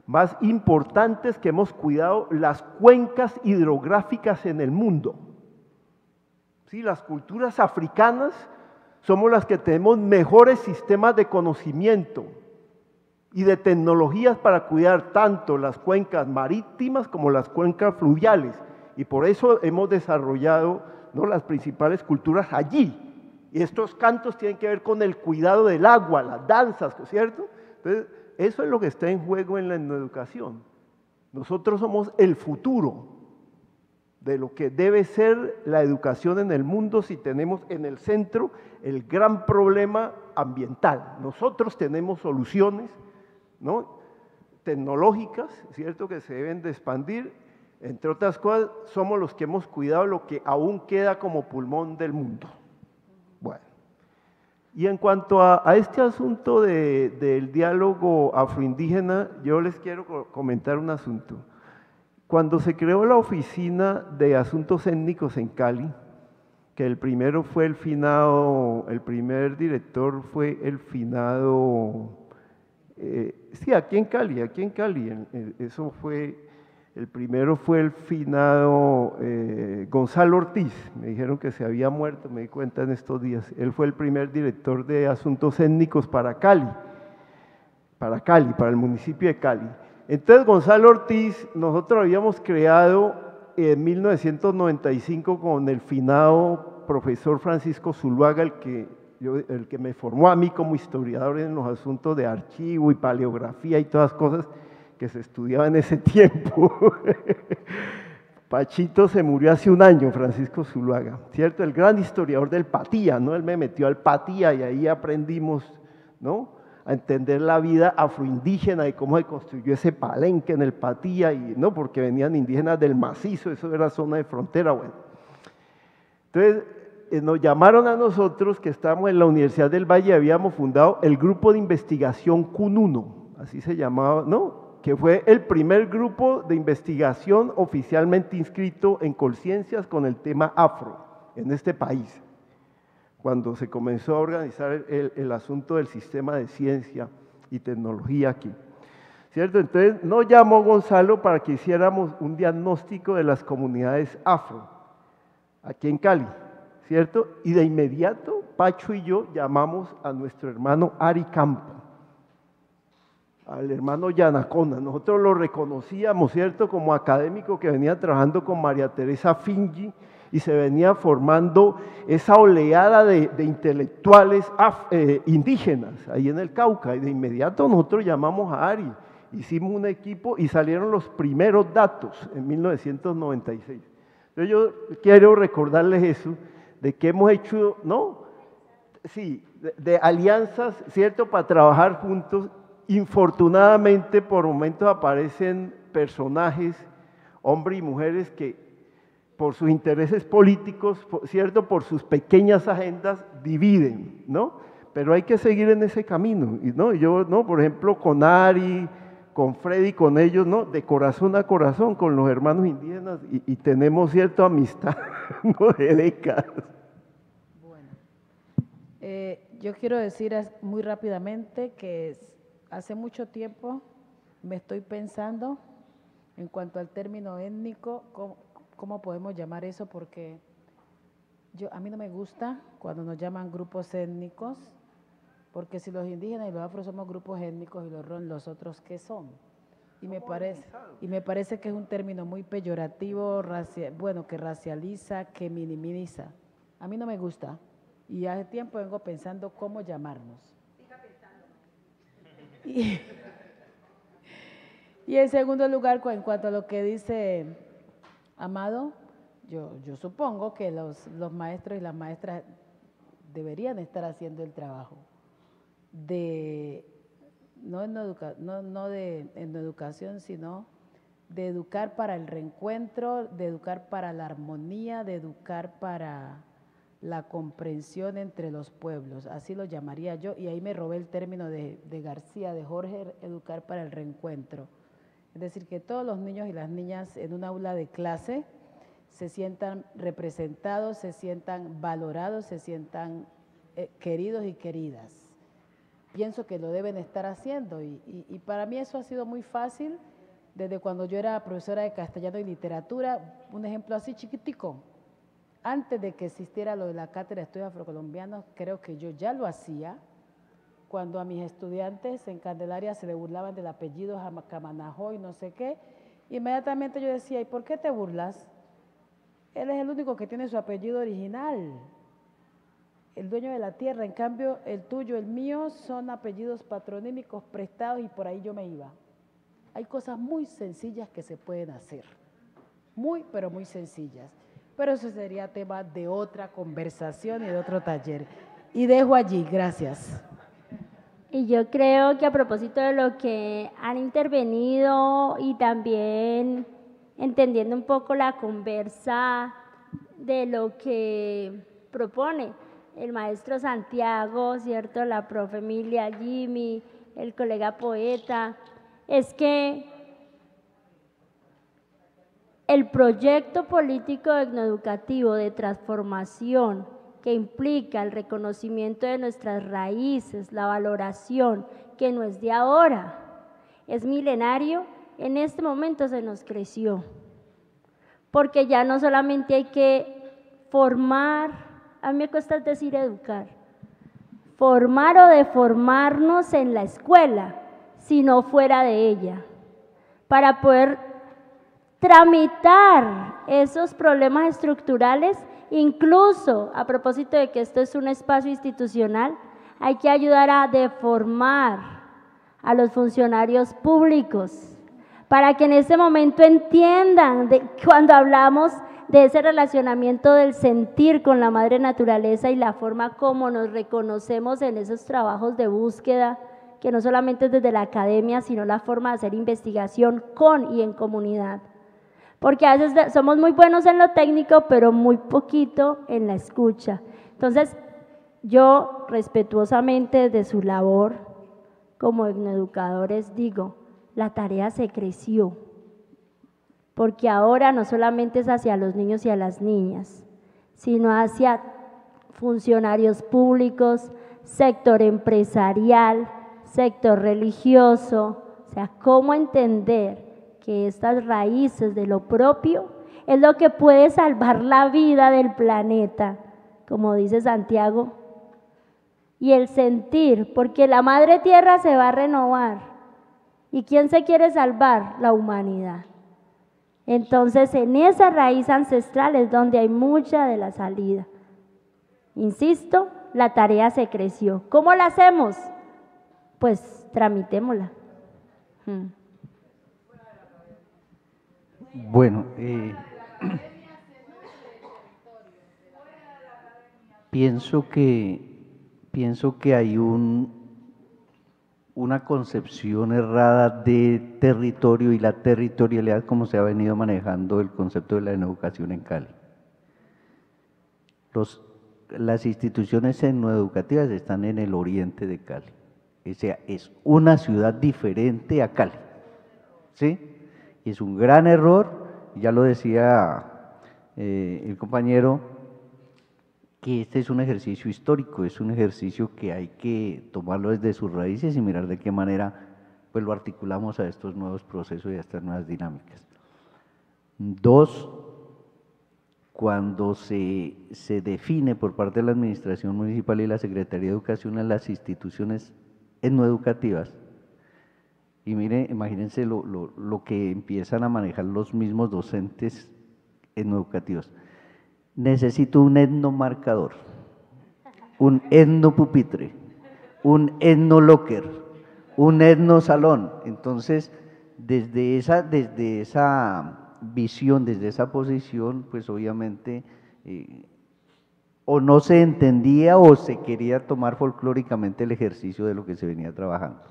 más importantes que hemos cuidado, las cuencas hidrográficas en el mundo. ¿Sí? Las culturas africanas somos las que tenemos mejores sistemas de conocimiento y de tecnologías para cuidar tanto las cuencas marítimas como las cuencas fluviales, y por eso hemos desarrollado, ¿no?, las principales culturas allí. Y estos cantos tienen que ver con el cuidado del agua, las danzas, ¿cierto? Entonces, eso es lo que está en juego en la educación. Nosotros somos el futuro de lo que debe ser la educación en el mundo si tenemos en el centro el gran problema ambiental. Nosotros tenemos soluciones, ¿no?, tecnológicas, ¿cierto?, que se deben de expandir. Entre otras cosas, somos los que hemos cuidado lo que aún queda como pulmón del mundo. Bueno. Y en cuanto a este asunto del diálogo afroindígena, yo les quiero comentar un asunto. Cuando se creó la Oficina de Asuntos Étnicos en Cali, que el primero fue el finado, el primer director fue el finado, sí, aquí en Cali, eso fue, el primero fue el finado Gonzalo Ortiz, me dijeron que se había muerto, me di cuenta en estos días. Él fue el primer director de asuntos étnicos para Cali, para el municipio de Cali. Entonces Gonzalo Ortiz, nosotros habíamos creado en 1995 con el finado profesor Francisco Zuluaga, el que me formó a mí como historiador en los asuntos de archivo y paleografía y todas las cosas que se estudiaban en ese tiempo. Pachito se murió hace un año, Francisco Zuluaga, ¿cierto? El gran historiador del Patía, ¿no? Él me metió al Patía y ahí aprendimos, ¿no?, a entender la vida afroindígena y cómo se construyó ese palenque en el Patía, y no, porque venían indígenas del macizo, eso era zona de frontera, bueno. Entonces, nos llamaron a nosotros, que estábamos en la Universidad del Valle, habíamos fundado el Grupo de Investigación CUN-1, así se llamaba, ¿no?, que fue el primer grupo de investigación oficialmente inscrito en Colciencias con el tema afro en este país, cuando se comenzó a organizar el asunto del sistema de ciencia y tecnología aquí, ¿cierto? Entonces nos llamó Gonzalo para que hiciéramos un diagnóstico de las comunidades afro aquí en Cali, ¿cierto? Y de inmediato Pacho y yo llamamos a nuestro hermano Ari Campo, al hermano Yanacona. Nosotros lo reconocíamos, ¿cierto?, como académico que venía trabajando con María Teresa Fingi y se venía formando esa oleada de intelectuales indígenas ahí en el Cauca, y de inmediato nosotros llamamos a Ari, hicimos un equipo y salieron los primeros datos en 1996. Entonces yo quiero recordarles eso, de que hemos hecho, ¿no?, sí, de alianzas, ¿cierto?, para trabajar juntos. Infortunadamente, por momentos aparecen personajes, hombres y mujeres, que por sus intereses políticos, ¿cierto?, por sus pequeñas agendas, dividen, ¿no? Pero hay que seguir en ese camino, ¿no? Yo, ¿no?, por ejemplo, con Ari, con Freddy, con ellos, ¿no?, de corazón a corazón, con los hermanos indígenas, y tenemos cierta amistad, ¿no?, de décadas. Bueno, yo quiero decir muy rápidamente que hace mucho tiempo me estoy pensando en cuanto al término étnico, cómo podemos llamar eso, porque a mí no me gusta cuando nos llaman grupos étnicos, porque si los indígenas y los afros somos grupos étnicos y los otros, ¿qué son? Y me parece que es un término muy peyorativo, bueno, que racializa, que minimiza. A mí no me gusta, y hace tiempo vengo pensando cómo llamarnos. Y en segundo lugar, en cuanto a lo que dice Amado, yo supongo que los maestros y las maestras deberían estar haciendo el trabajo no en educación, sino de educar para el reencuentro, de educar para la armonía, de educar para la comprensión entre los pueblos, así lo llamaría yo, y ahí me robé el término de García, de Jorge, educar para el reencuentro. Es decir, que todos los niños y las niñas en un aula de clase se sientan representados, se sientan valorados, se sientan queridos y queridas. Pienso que lo deben estar haciendo, y para mí eso ha sido muy fácil desde cuando yo era profesora de castellano y literatura. Un ejemplo así chiquitico. Antes de que existiera lo de la cátedra de estudios afrocolombianos, creo que yo ya lo hacía, cuando a mis estudiantes en Candelaria se le burlaban del apellido Camanajo y no sé qué, inmediatamente yo decía, ¿y por qué te burlas? Él es el único que tiene su apellido original, el dueño de la tierra, en cambio el tuyo, el mío, son apellidos patronímicos prestados, y por ahí yo me iba. Hay cosas muy sencillas que se pueden hacer, muy, pero muy sencillas. Pero eso sería tema de otra conversación y de otro taller. Y dejo allí, gracias. Y yo creo que a propósito de lo que han intervenido y también entendiendo un poco la conversa de lo que propone el maestro Santiago, ¿cierto?, la profe Emilia, Jimmy, el colega poeta, es que el proyecto político etnoeducativo de transformación que implica el reconocimiento de nuestras raíces, la valoración, que no es de ahora, es milenario, en este momento se nos creció, porque ya no solamente hay que formar, a mí me cuesta decir educar, formar o deformarnos en la escuela, sino fuera de ella, para poder tramitar esos problemas estructurales, incluso a propósito de que esto es un espacio institucional, hay que ayudar a deformar a los funcionarios públicos para que en ese momento entiendan cuando hablamos de ese relacionamiento del sentir con la madre naturaleza y la forma como nos reconocemos en esos trabajos de búsqueda, que no solamente es desde la academia, sino la forma de hacer investigación con y en comunidad. Porque a veces somos muy buenos en lo técnico, pero muy poquito en la escucha. Entonces, yo respetuosamente de su labor como etnoeducadores digo, la tarea se creció, porque ahora no solamente es hacia los niños y a las niñas, sino hacia funcionarios públicos, sector empresarial, sector religioso, o sea, cómo entender que estas raíces de lo propio es lo que puede salvar la vida del planeta, como dice Santiago, y el sentir, porque la madre tierra se va a renovar. ¿Y quién se quiere salvar? La humanidad. Entonces, en esa raíz ancestral es donde hay mucha de la salida. Insisto, la tarea se creció. ¿Cómo la hacemos? Pues tramitémosla. Bueno, pienso que hay una concepción errada de territorio y la territorialidad como se ha venido manejando el concepto de la educación en Cali. Las instituciones etnoeducativas están en el oriente de Cali, o sea, es una ciudad diferente a Cali, ¿sí? Y es un gran error, ya lo decía el compañero, que este es un ejercicio histórico, es un ejercicio que hay que tomarlo desde sus raíces y mirar de qué manera pues lo articulamos a estos nuevos procesos y a estas nuevas dinámicas. Dos, cuando se define por parte de la Administración Municipal y la Secretaría de Educación a las instituciones etnoeducativas, y mire, imagínense lo que empiezan a manejar los mismos docentes etnoeducativos. Necesito un etnomarcador, un etnopupitre, un etnolocker, un etnosalón. Entonces, desde esa visión, desde esa posición, pues obviamente o no se entendía o se quería tomar folclóricamente el ejercicio de lo que se venía trabajando.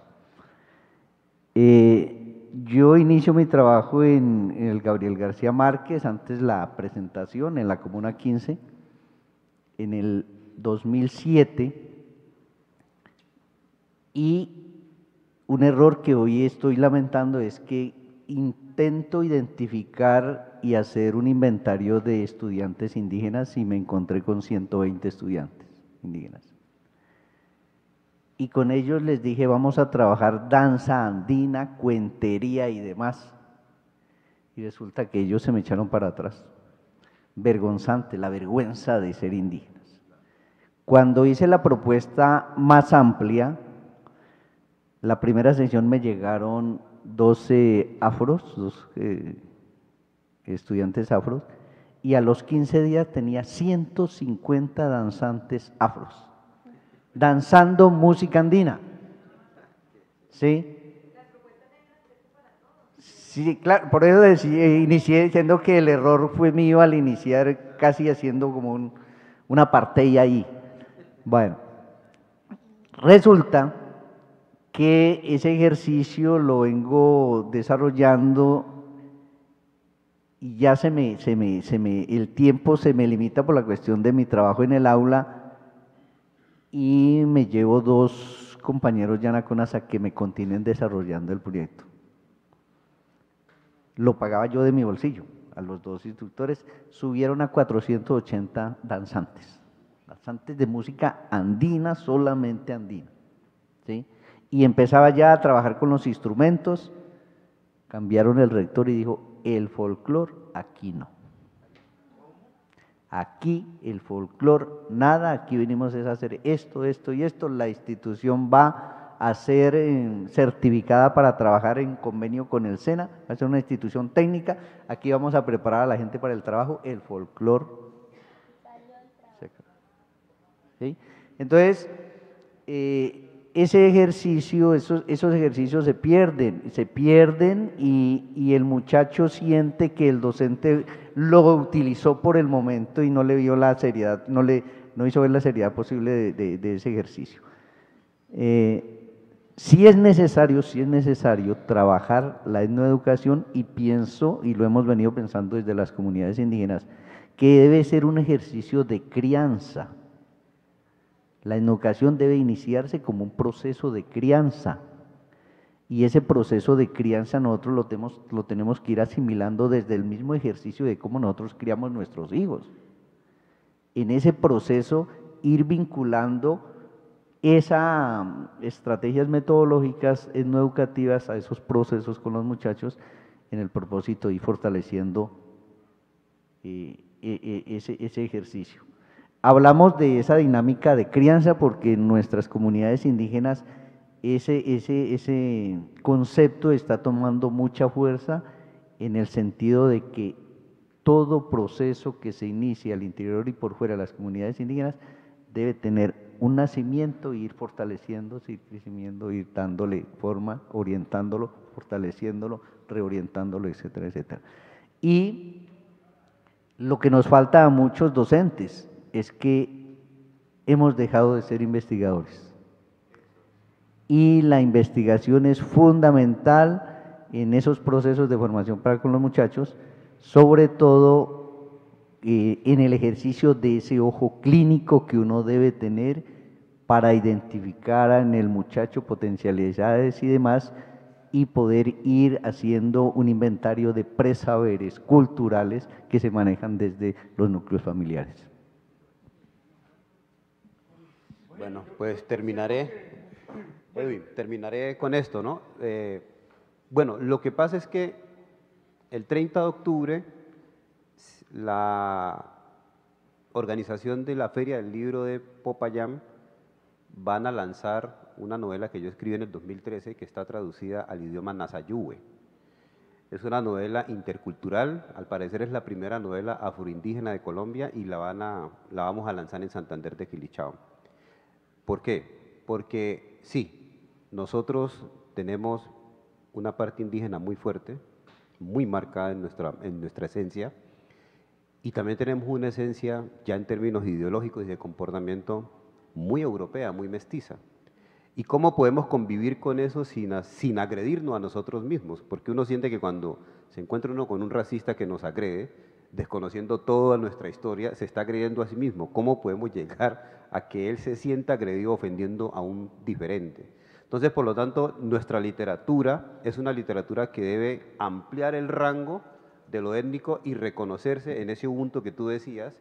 Yo inicio mi trabajo en el Gabriel García Márquez, antes la presentación en la Comuna 15, en el 2007, y un error que hoy estoy lamentando es que intento identificar y hacer un inventario de estudiantes indígenas y me encontré con 120 estudiantes indígenas. Y con ellos les dije, vamos a trabajar danza andina, cuentería y demás. Y resulta que ellos se me echaron para atrás. Vergonzante, la vergüenza de ser indígenas. Cuando hice la propuesta más amplia, la primera sesión me llegaron 12 afros, estudiantes afros, y a los 15 días tenía 150 danzantes afros, danzando música andina, ¿sí? Sí, claro, por eso inicié diciendo que el error fue mío al iniciar casi haciendo como una partey ahí. Bueno, resulta que ese ejercicio lo vengo desarrollando y ya el tiempo se me limita por la cuestión de mi trabajo en el aula y me llevo 2 compañeros yanaconas a que me continúen desarrollando el proyecto. Lo pagaba yo de mi bolsillo, a los 2 instructores, subieron a 480 danzantes de música andina, solamente andina, ¿sí? Y empezaba ya a trabajar con los instrumentos, cambiaron el rector y dijo, el folclore aquí no. Aquí el folclore nada, aquí venimos a hacer esto y esto, la institución va a ser certificada para trabajar en convenio con el SENA, va a ser una institución técnica. Aquí vamos a preparar a la gente para el trabajo, el folclore. ¿Sí? Entonces, ese ejercicio, esos ejercicios se pierden y el muchacho siente que el docente lo utilizó por el momento y no le vio la seriedad, no hizo ver la seriedad posible de ese ejercicio. Sí es necesario trabajar la etnoeducación, y pienso, y lo hemos venido pensando desde las comunidades indígenas, que debe ser un ejercicio de crianza. La educación debe iniciarse como un proceso de crianza, y ese proceso de crianza nosotros lo tenemos que ir asimilando desde el mismo ejercicio de cómo nosotros criamos nuestros hijos. En ese proceso ir vinculando esas estrategias metodológicas etnoeducativas a esos procesos con los muchachos, en el propósito de ir fortaleciendo ese ejercicio. Hablamos de esa dinámica de crianza porque en nuestras comunidades indígenas ese concepto está tomando mucha fuerza, en el sentido de que todo proceso que se inicie al interior y por fuera de las comunidades indígenas debe tener un nacimiento e ir fortaleciéndose, ir creciendo, ir dándole forma, orientándolo, fortaleciéndolo, reorientándolo, etcétera, etcétera. Y lo que nos falta a muchos docentes es que hemos dejado de ser investigadores. Y la investigación es fundamental en esos procesos de formación para con los muchachos, sobre todo en el ejercicio de ese ojo clínico que uno debe tener para identificar en el muchacho potencialidades y demás, y poder ir haciendo un inventario de presaberes culturales que se manejan desde los núcleos familiares. Bueno, pues terminaré con esto, ¿no? Bueno, lo que pasa es que el 30 de octubre la organización de la Feria del Libro de Popayán van a lanzar una novela que yo escribí en el 2013 que está traducida al idioma Nasayuwe. Es una novela intercultural, al parecer es la primera novela afroindígena de Colombia y la vamos a lanzar en Santander de Quilichao. ¿Por qué? Porque sí, nosotros tenemos una parte indígena muy fuerte, muy marcada en nuestra esencia, y también tenemos una esencia ya en términos ideológicos y de comportamiento muy europea, muy mestiza. ¿Y cómo podemos convivir con eso sin agredirnos a nosotros mismos? Porque uno siente que cuando se encuentra uno con un racista que nos agrede, desconociendo toda nuestra historia, se está agrediendo a sí mismo. ¿Cómo podemos llegar a que él se sienta agredido ofendiendo a un diferente? Entonces, por lo tanto, nuestra literatura es una literatura que debe ampliar el rango de lo étnico y reconocerse en ese ubuntu que tú decías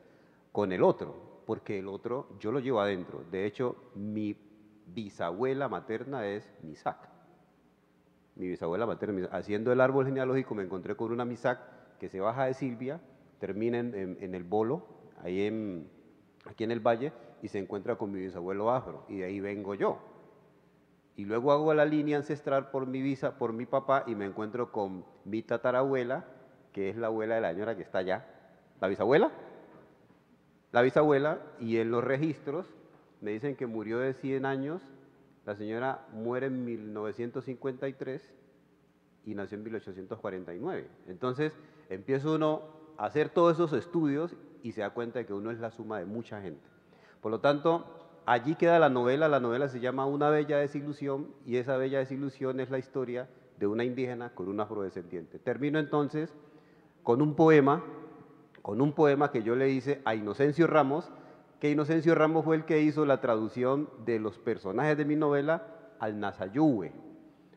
con el otro, porque el otro yo lo llevo adentro. De hecho, mi bisabuela materna es Misak. Mi bisabuela materna, haciendo el árbol genealógico me encontré con una Misak que se baja de Silvia, termina en el Bolo, aquí en el Valle, y se encuentra con mi bisabuelo afro, y de ahí vengo yo. Y luego hago la línea ancestral por mi papá, y me encuentro con mi tatarabuela, que es la abuela de la señora que está allá. ¿La bisabuela? La bisabuela, y en los registros me dicen que murió de 100 años, la señora muere en 1953 y nació en 1849. Entonces, empieza uno a hacer todos esos estudios y se da cuenta de que uno es la suma de mucha gente. Por lo tanto, allí queda la novela se llama Una bella desilusión, y esa bella desilusión es la historia de una indígena con un afrodescendiente. Termino entonces con un poema que yo le hice a Inocencio Ramos, que Inocencio Ramos fue el que hizo la traducción de los personajes de mi novela al Nasayuwe.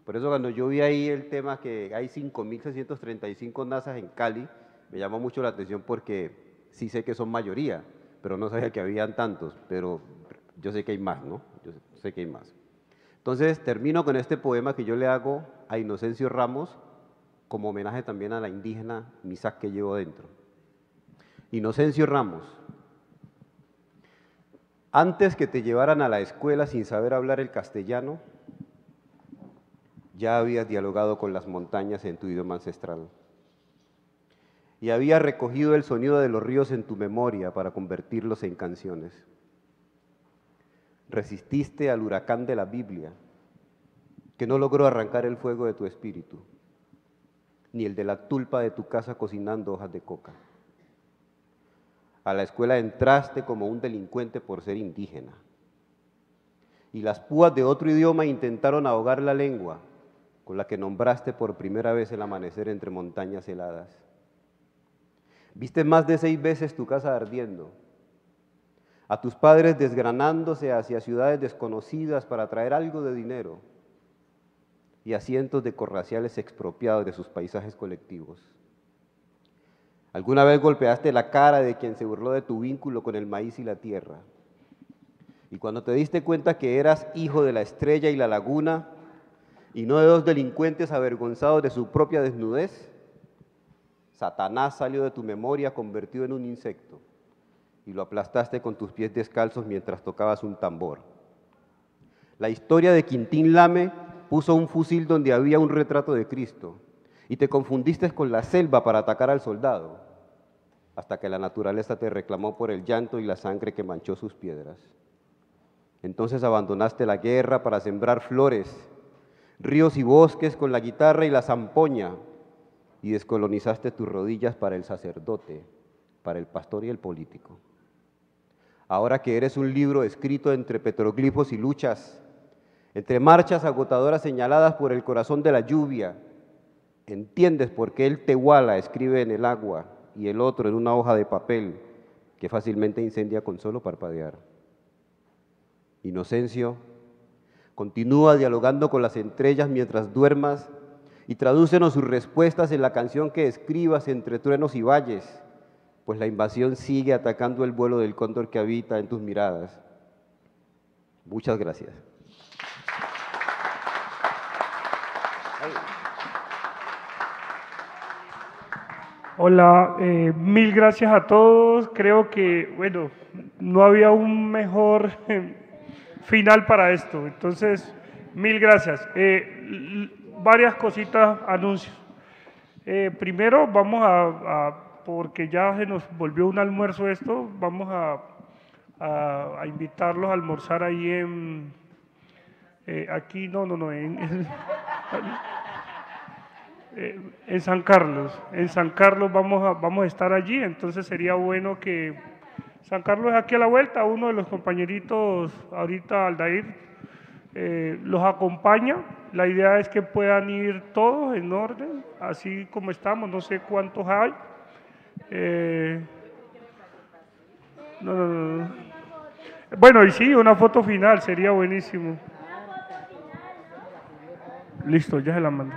Por eso cuando yo vi ahí el tema que hay 5.635 Nasas en Cali, me llamó mucho la atención porque sí sé que son mayoría, pero no sabía que habían tantos, pero yo sé que hay más, ¿no? Yo sé que hay más. Entonces termino con este poema que yo le hago a Inocencio Ramos como homenaje también a la indígena Misak que llevo dentro. Inocencio Ramos, antes que te llevaran a la escuela sin saber hablar el castellano, ya habías dialogado con las montañas en tu idioma ancestral. Y habías recogido el sonido de los ríos en tu memoria para convertirlos en canciones. Resististe al huracán de la Biblia, que no logró arrancar el fuego de tu espíritu, ni el de la tulpa de tu casa cocinando hojas de coca. A la escuela entraste como un delincuente por ser indígena. Y las púas de otro idioma intentaron ahogar la lengua con la que nombraste por primera vez el amanecer entre montañas heladas. Viste más de 6 veces tu casa ardiendo, a tus padres desgranándose hacia ciudades desconocidas para traer algo de dinero y a cientos de corraciales expropiados de sus paisajes colectivos. ¿Alguna vez golpeaste la cara de quien se burló de tu vínculo con el maíz y la tierra? Y cuando te diste cuenta que eras hijo de la estrella y la laguna, y no de 2 delincuentes avergonzados de su propia desnudez, Satanás salió de tu memoria convertido en un insecto y lo aplastaste con tus pies descalzos mientras tocabas un tambor. La historia de Quintín Lame puso un fusil donde había un retrato de Cristo y te confundiste con la selva para atacar al soldado, hasta que la naturaleza te reclamó por el llanto y la sangre que manchó sus piedras. Entonces abandonaste la guerra para sembrar flores, ríos y bosques con la guitarra y la zampoña, y descolonizaste tus rodillas para el sacerdote, para el pastor y el político. Ahora que eres un libro escrito entre petroglifos y luchas, entre marchas agotadoras señaladas por el corazón de la lluvia, entiendes por qué el tehuala escribe en el agua y el otro en una hoja de papel que fácilmente incendia con solo parpadear. Inocencio, continúa dialogando con las estrellas mientras duermas y tradúcenos sus respuestas en la canción que escribas entre truenos y valles, pues la invasión sigue atacando el vuelo del cóndor que habita en tus miradas. Muchas gracias. Hola, mil gracias a todos. Creo que, bueno, no había un mejor final para esto. Entonces, mil gracias. Varias cositas, anuncios. Primero, vamos porque ya se nos volvió un almuerzo esto, vamos a invitarlos a almorzar ahí aquí, en San Carlos. En San Carlos vamos a estar allí, entonces sería bueno que San Carlos es aquí a la vuelta, uno de los compañeritos, ahorita Aldair, los acompaña. La idea es que puedan ir todos en orden, así como estamos, no sé cuántos hay. Bueno, y sí, una foto final sería buenísimo. Listo, ya se la mando.